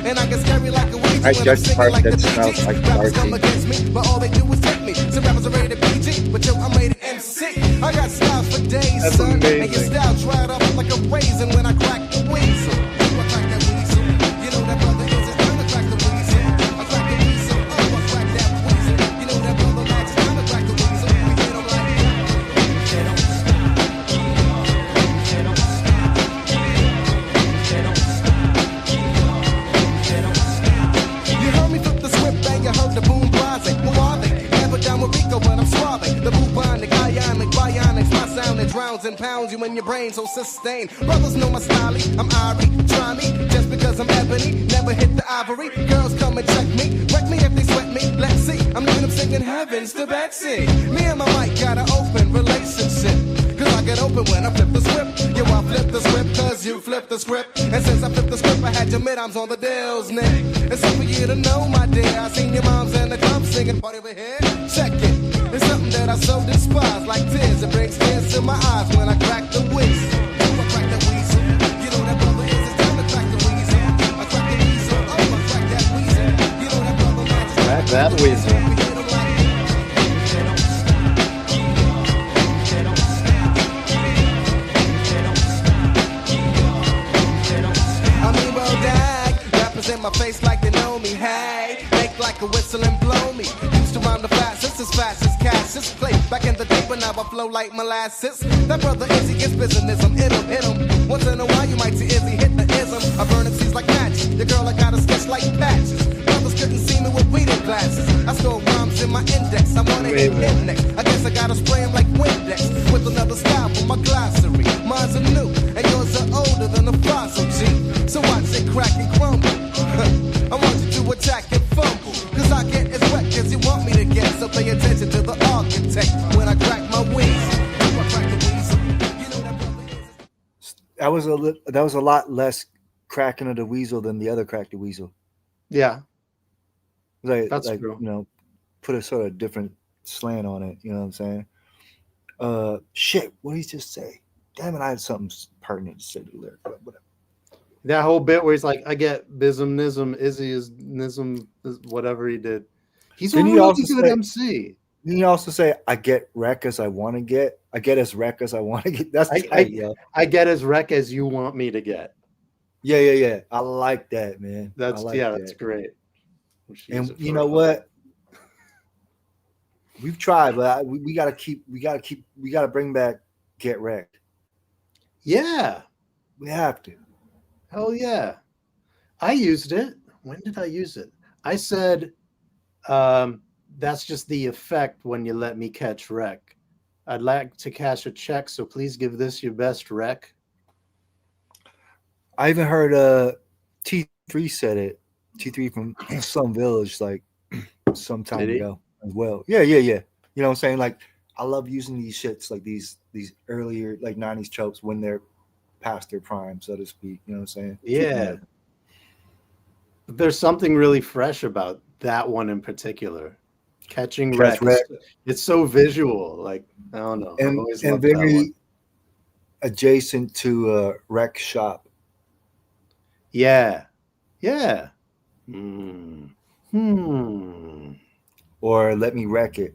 And I get scary like a Ouija when I'm singing like the DG. Rappers come against me, but all they do is take me. Some rappers are rated PG, but yo, I'm rated MC. I got style for days, That's son. amazing. And your style dried up like a raisin when I crack the weasel. I crack that weasel. You know that brother is it's time to crack the weasel. I crack the weasel. Oh, I crack that weasel. You know that brother likes it's time to crack the weasel. We hit him like you heard me flip the script and you heard the boom blase. Who are they? Never down with Rico, but I'm suave. The bubonic, ionic, bionics. My sound that drowns and pounds you in your brain, so sustain. Brothers know my style. I'm Ari. Try me just because I'm ebony. Never hit the ivory. Girls come and check me. Wreck me if they sweat me. Let's see. I'm leaving them singing heavens to Betsy. Me and my mic got an open relationship. Cause I get open when I flip the script. Yo, I flip the script cause you flip the script. And since I flipped the script, I had your mid-arms on the deals, Nick. It's up for you to know, my dear. I seen your moms in the club singing party over here. Check it. It's something that I so despise, like tears. It brings tears to my eyes when I crack the weasel. I crack the weasel. You know that brother is it's time to crack the weasel. I crack the weasel. Oh, I crack that weasel. You know that brother likes it's Crack that weasel. we hit him like I mean, well, dag. Rappers in my face like they know me. Hey, make like a whistle and blow me. Used to rhyme the fastest as Cassius. Play back in the day, but now I flow like molasses. That brother Izzy is businessism. Hit him. Once in a while, you might see Izzy hit the ism. I burn MCs like matches. Your girl, I got a sketch like patches. Brothers couldn't see me with reading glasses. I store rhymes in my index. I wanna hit next. I guess I gotta spray him like Windex. With another style for my glossary. Mine's are new, and yours are older than a fossil, G. So watch it crack and crumble. I want you to attack and fumble. Cause I get as wet as you want me to get. So pay attention to the architect when I crack my wings. I crack the weasel. You know that brother is. That was a lot less cracking of the weasel than the other Crack the Weasel. Yeah, That's true. You know, put a sort of different slant on it. You know what I'm saying? Shit, what did he just say? Damn it, I had something pertinent to say to the lyric, but whatever. that whole bit where he's like, I get bism, Izzy is nism, whatever he did. He's a Didn't he really also good say- MC. Didn't you also say, I get wreck as I want to get? I get as wreck as I want to get. That's tight, yo. I get as wreck as you want me to get. Yeah. I like that, man. That's I like that. that's great. And you know what? We've tried, but we got to bring back Get Wrecked. Yeah. We have to. Hell yeah. I used it. When did I use it? I said, that's just the effect when you let me catch wreck. I'd like to cash a check, so please give this your best wreck. I even heard T3 said it. T3 from some village like some time ago as well. Yeah. You know what I'm saying? Like, I love using these shits, like these earlier like 90s tropes when they're past their prime, so to speak. You know what I'm saying? Yeah. There's something really fresh about that one in particular. Catching wreck. It's so visual. Like, I don't know. And very adjacent to Wreck Shop. Yeah. Or Let Me Wreck It.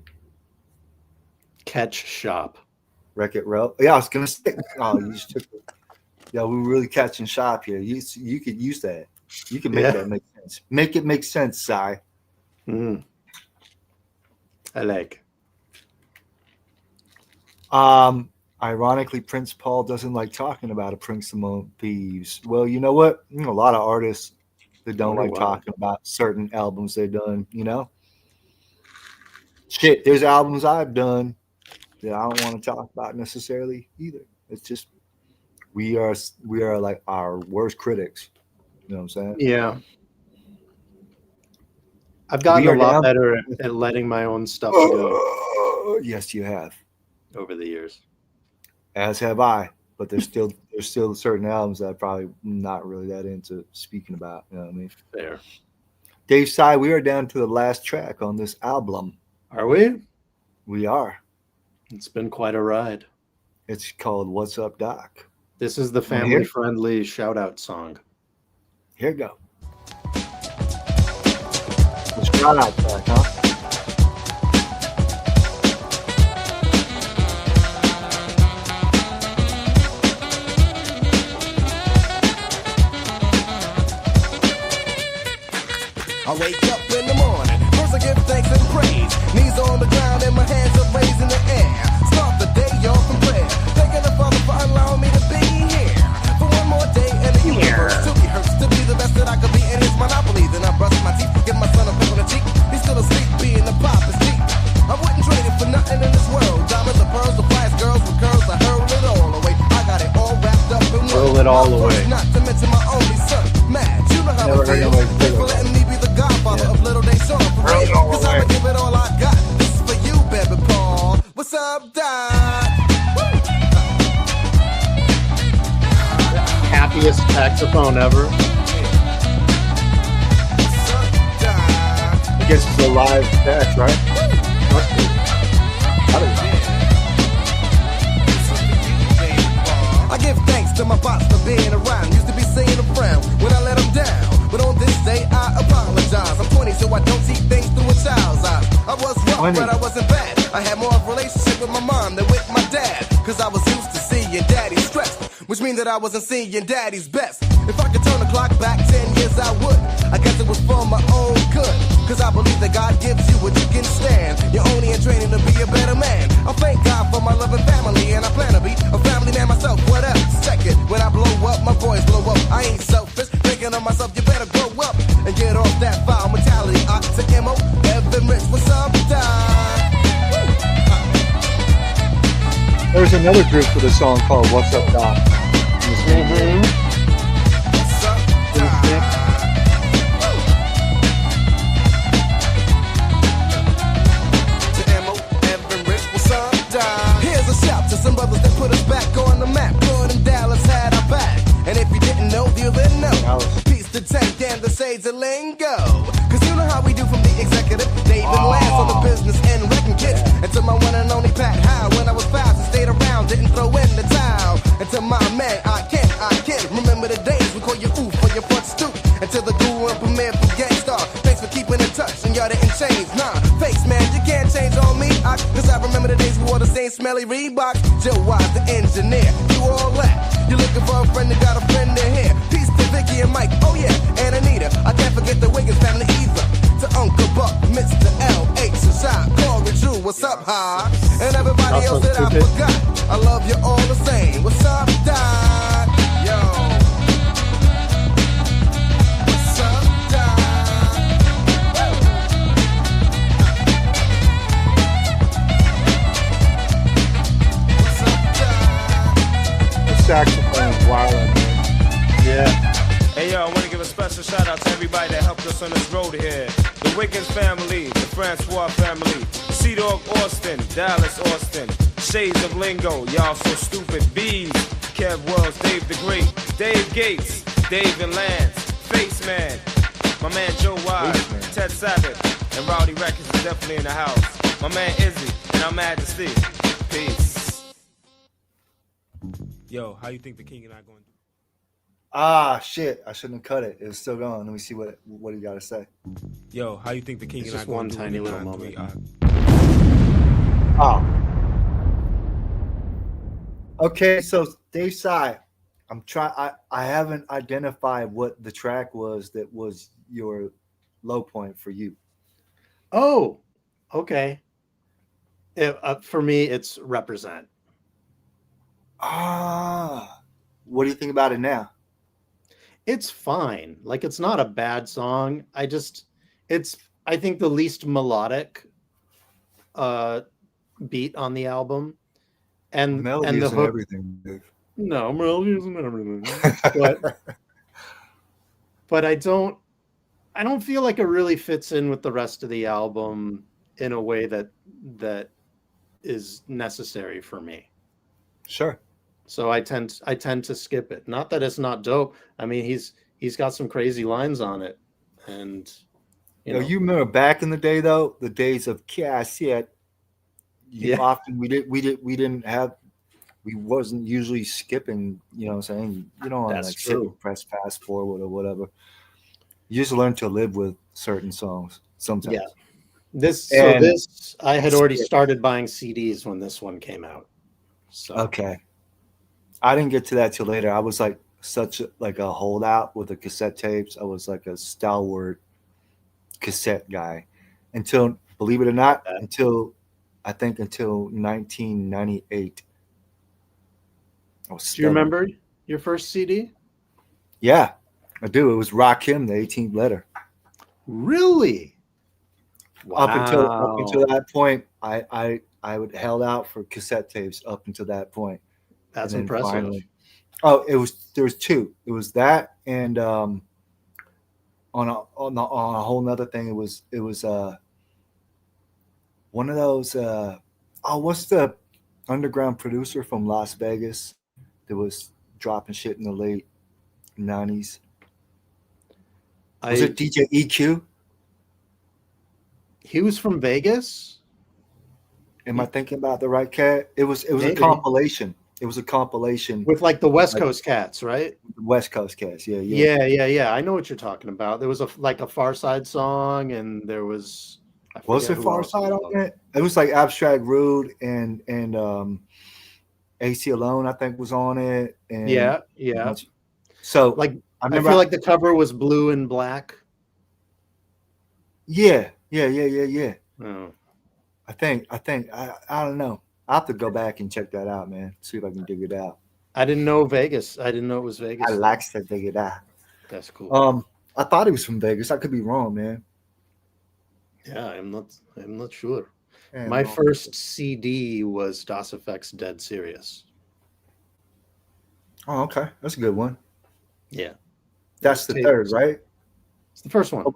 Catch Shop. Wreck It Row. Yeah, I was gonna say. Oh, you just took it. Yeah, we're really catching shop here. You could use that. You can make that make sense. Make it make sense, Si. I like. Ironically, Prince Paul doesn't like talking about a Prince among thieves. Well, you know what? A lot of artists that don't like talking about certain albums they've done, you know? Shit, there's albums I've done that I don't want to talk about necessarily either. It's just we are like our worst critics. You know what I'm saying? Yeah. I've gotten a lot better at letting my own stuff go. Yes, you have. Over the years. As have I. But there's still certain albums that I'm probably not really that into speaking about. You know what I mean? Fair. Dave Si, we are down to the last track on this album. Are we? We are. It's been quite a ride. It's called What's Up, Doc? This is the family-friendly shout-out song. Here we go. The shout-out track, huh? I wake up in the morning, first I give thanks and praise. Knees on the ground and my hands are raised in the air. Start the day off in prayer, thanking the Father for allowing me to be here. For one more day in the universe, to be hurts, to be the best that I could be in his monopoly. Then I brush my teeth, give my son a pep on the cheek. He's still asleep, being the pop is deep. I wouldn't trade it for nothing in this world. Diamonds, the pearls, the flash girls with curls, I hurl it all away. I got it all wrapped up in one. Hurl it all away. Not to mention my only son, Matt. You know how it feels. Thanks for letting me be the godfather of little day Sean Parade. Cause I'ma give it all I got. This is for you, baby Paul. What's up, Doc? Happiest saxophone ever. What's up, Doc? I guess it's a live track, right? Must be. I don't know. I give thanks to my boss for being around. Used to be saying a frown when I let him down. But on this day, I apologize. I'm 20, so I don't see things through a child's eyes. I was rough, but I wasn't bad. I had more of a relationship with my mom than with my dad. Cause I was used to seeing daddy stressed, which means that I wasn't seeing daddy's best. If I could turn the clock back 10 years, I would. I guess it was for my own good. Cause I believe that God gives you what you can stand. You're only in training to be a better man. I thank God for my loving family, and I plan to be a family man myself. What else? Check it. When I blow up, my boys blow up. I ain't selfish. Thinking of myself, you better grow up and get off that foul mentality. To M.O. Evan Rich, what's up, Doc? There's another group for the song called What's Up, Doc? What's up, Doc? To M.O. Evan Rich, what's up, Doc? Here's a shout to some brothers that put us back on the map. Good and Dallas had our back. And if you didn't know, you'll then know. Peace to Tank and the Shades of Lingo. Cause you know how we do from the executive. Dave and Lance on the business and wrecking kids. And to my one and only Pat Howe, when I was fast and stayed around, didn't throw in the towel. And to my man, I can't remember the days we call you ooh for your front stoop. And to the guru and premier from Gangstar, thanks for keeping in touch and y'all didn't change. Nah, face man, you can't change on me. Cause I remember the days we wore the same smelly Reeboks. Joe Wise, the engineer, you all that. You're looking for a friend that got a friend in here. Peace to Vicky and Mike, oh yeah, and Anita. I can't forget the Wiggins family either. To What's up, high? And everybody Also else that I stupid. forgot. I love you all the same. What's up, Doc? Yo. What's up, Doc? What's up, Doc? The saxophone is wild, man. Yeah. Hey yo, I want to give a special shout out to everybody that helped us on this road here. The Wiggins family, the Francois family, Sea Dog Austin, Dallas Austin, Shades of Lingo, y'all so stupid, Bees, Kev Wells, Dave the Great, Dave Gates, Dave and Lance, Face Man, my man Joe Wise, Ted Sabbath, and Rowdy Records is definitely in the house. My man Izzy, and I'm Majesty. Peace. Yo, how you think the King and I going to do? Ah, shit! I shouldn't have cut it. It was still going. Let me see what you got to say. Yo, how you think the King It's and I just going one to do? tiny in little 9-3? moment. Oh. Okay, so Dave Side, I haven't identified what the track was that was your low point for you. Oh, okay. For me, it's Represent. Ah. What do you think about it now? It's fine. Like, it's not a bad song. I think the least melodic beat on the album. And Melody the isn't hook. everything, Dave. No, melody isn't everything. But I don't feel like it really fits in with the rest of the album in a way that is necessary for me. Sure. So I tend to skip it. Not that it's not dope. I mean, he's got some crazy lines on it, and You remember back in the day though, the days of cassette. Often we wasn't usually skipping. You know what I'm saying? You don't want to That's like sit true. and press fast forward or whatever. You just learn to live with certain songs sometimes. Yeah. This I had already started buying CDs when this one came out. So Okay. I didn't get to that till later. I was like such a holdout with the cassette tapes. I was like a stalwart cassette guy until, believe it or not, until 1998. Do you remember your first CD? Yeah, I do. It was Rakim, the 18th letter. Really? Wow. Up until that point, I would held out for cassette tapes up until that point. That's and impressive. Finally, there was two. It was that, and on a whole nother thing, it was one of those. What's the underground producer from Las Vegas that was dropping shit in the late 90s? Was it DJ EQ? He was from Vegas? Am I thinking about the right cat? It was Maybe. a compilation. It was a compilation With like the West Coast Cats, right? The West Coast Cats. Yeah. Yeah. I know what you're talking about. There was a Far Side song, and there was. Was it Far Side on it? It was like Abstract Rude and AC Alone, I think, was on it. And yeah. So like I feel like the cover was blue and black. Yeah. Oh. I think I don't know. I'll have to go back and check that out, man. See if I can dig it out. I didn't know Vegas. I didn't know it was Vegas. I like to dig it out. That's cool. I thought he was from Vegas. I could be wrong, man. Yeah, I'm not sure. Man, My first CD was Das Effect's Dead Serious. Oh, okay. That's a good one. Yeah. That's the third, right? It's the first one. Oh,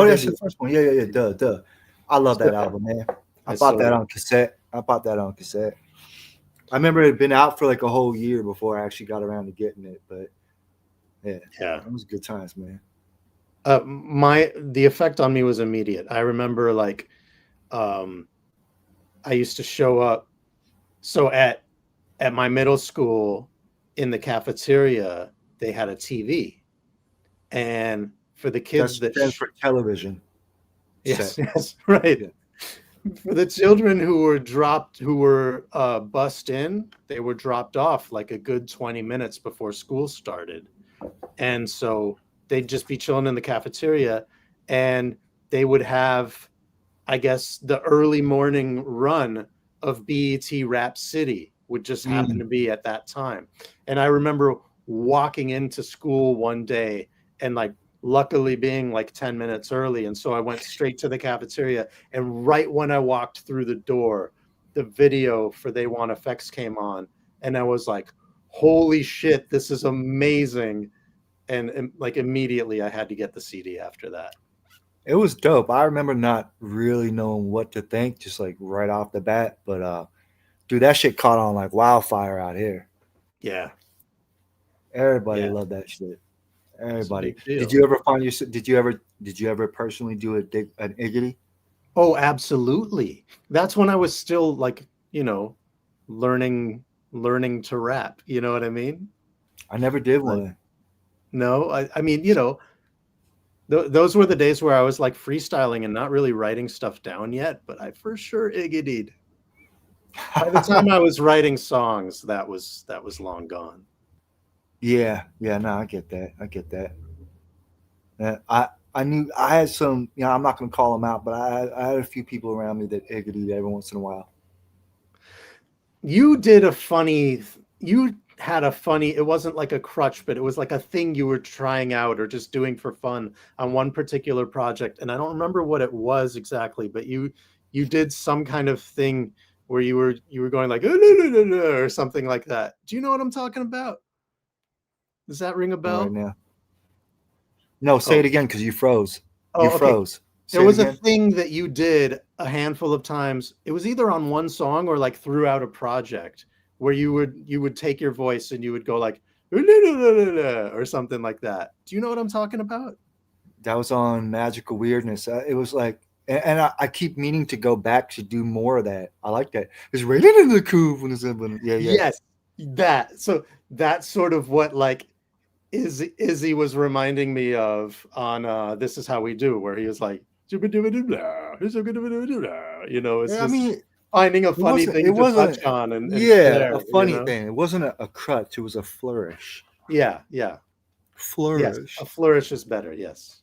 that's the first one. Yeah. Duh. I love that album, man. I bought that on cassette. I remember it had been out for like a whole year before I actually got around to getting it, but yeah, it was good times, man. The effect on me was immediate. I remember I used to show up. So at my middle school in the cafeteria, they had a TV, and for the kids that's for television. Yes, right. Yeah. For the children who were bussed in, they were dropped off like a good 20 minutes before school started. And so they'd just be chilling in the cafeteria, and they would have I guess the early morning run of BET Rap City would just happen to be at that time. And I remember walking into school one day and like luckily being like 10 minutes early. And so I went straight to the cafeteria. And right when I walked through the door, the video for They Want Effects came on. And I was like, holy shit, this is amazing. And like immediately I had to get the CD after that. It was dope. I remember not really knowing what to think, just like right off the bat. But dude, that shit caught on like wildfire out here. Yeah. Everybody loved that shit. Everybody. Did you ever personally do an Iggity? Oh, absolutely. That's when I was still like, you know, learning to rap. You know what I mean? I never did one. No, I mean, you know, those were the days where I was like freestyling and not really writing stuff down yet, but I for sure Iggitied. By the time I was writing songs, that was long gone. Yeah, no, I get that. I knew I had some, you know, I'm not going to call them out, but I had a few people around me that Iggitied every once in a while. You had a funny, it wasn't like a crutch, but it was like a thing you were trying out or just doing for fun on one particular project. And I don't remember what it was exactly, but you did some kind of thing where you were going like or something like that. Do you know what I'm talking about? Does that ring a bell? Right now. No, say it again because you froze. You froze. There was a thing that you did a handful of times. It was either on one song or like throughout a project where you would take your voice and you would go like or something like that. Do you know what I'm talking about? That was on Magical Weirdness. It was like, and I keep meaning to go back to do more of that. I like that. It's rated in the coop when it's yeah. Yes, that. So that's sort of what like Izzy was reminding me of on This Is How We Do, where he was like, you know, it's just finding a funny thing to touch on and a funny thing. It wasn't a crutch, it was a flourish. Yeah. Flourish. Yes, a flourish is better, yes.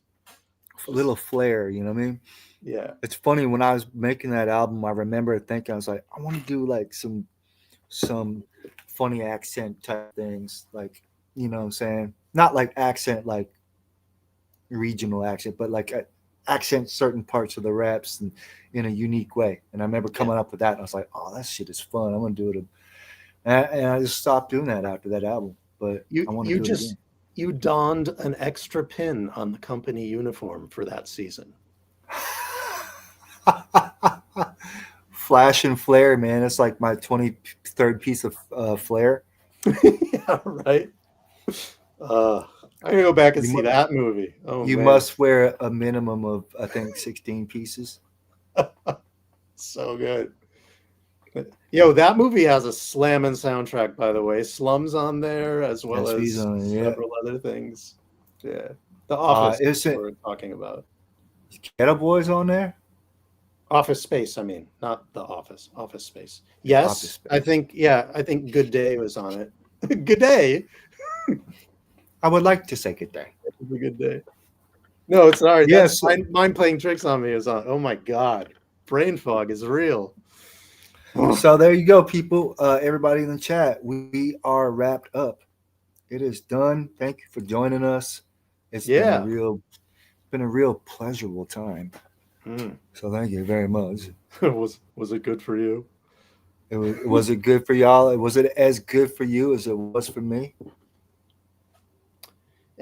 A little flair, you know what I mean? Yeah. It's funny, when I was making that album, I remember thinking, I was like, I want to do like some funny accent type things, like, you know what I'm saying? Not like accent, like regional accent, but like accent certain parts of the raps in a unique way. And I remember coming up with that, and I was like, "Oh, that shit is fun. I'm gonna do it." And I just stopped doing that after that album. But I want to do it again. You donned an extra pin on the company uniform for that season. Flash and flare, man. It's like my 23rd piece of flare. Yeah, right. I'm gonna go back and see that movie. Oh, you must wear a minimum of, I think, 16 pieces. So good. Yo, that movie has a slamming soundtrack, by the way. Slum's on there as well as several other things. Yeah, The Office we're talking about. Ghetto Boys on there? Office Space, I mean, not The Office. Office Space. Yes, Office Space. I think Good Day was on it. Good Day. I would like to say good day. It was a good day. No, it's all right. Yes, mind playing tricks on me is on. Oh my god, brain fog is real. So there you go, people. Everybody in the chat, we are wrapped up. It is done. Thank you for joining us. It's been a real pleasurable time. So thank you very much. Was it good for you? Was it good for y'all? Was it as good for you as it was for me?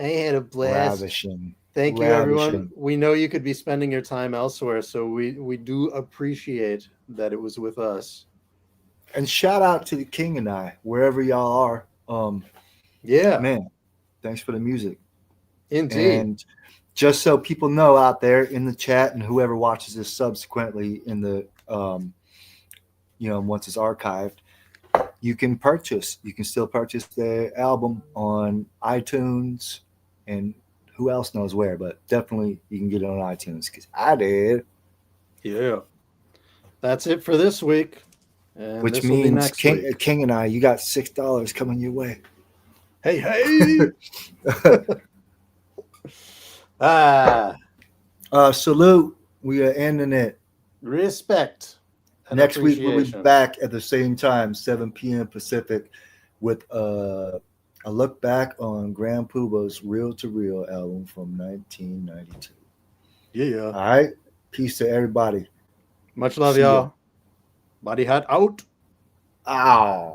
I had a blast. Thank you, everyone. We know you could be spending your time elsewhere, so we do appreciate that it was with us. And shout out to the King and I, wherever y'all are. Man, thanks for the music. Indeed. And just so people know out there in the chat and whoever watches this subsequently in the, once it's archived, you can still purchase the album on iTunes and who else knows where, but definitely you can get it on iTunes because I did. Yeah. That's it for this week. And which means King and I, you got $6 coming your way. Hey. Salute. We are ending it. Respect. Next week we'll be back at the same time, 7 p.m. Pacific, with a look back on Grand Puba's Real to Real album from 1992. Yeah. All right. Peace to everybody. Much love, See ya. y'all. Body hat out. Ow.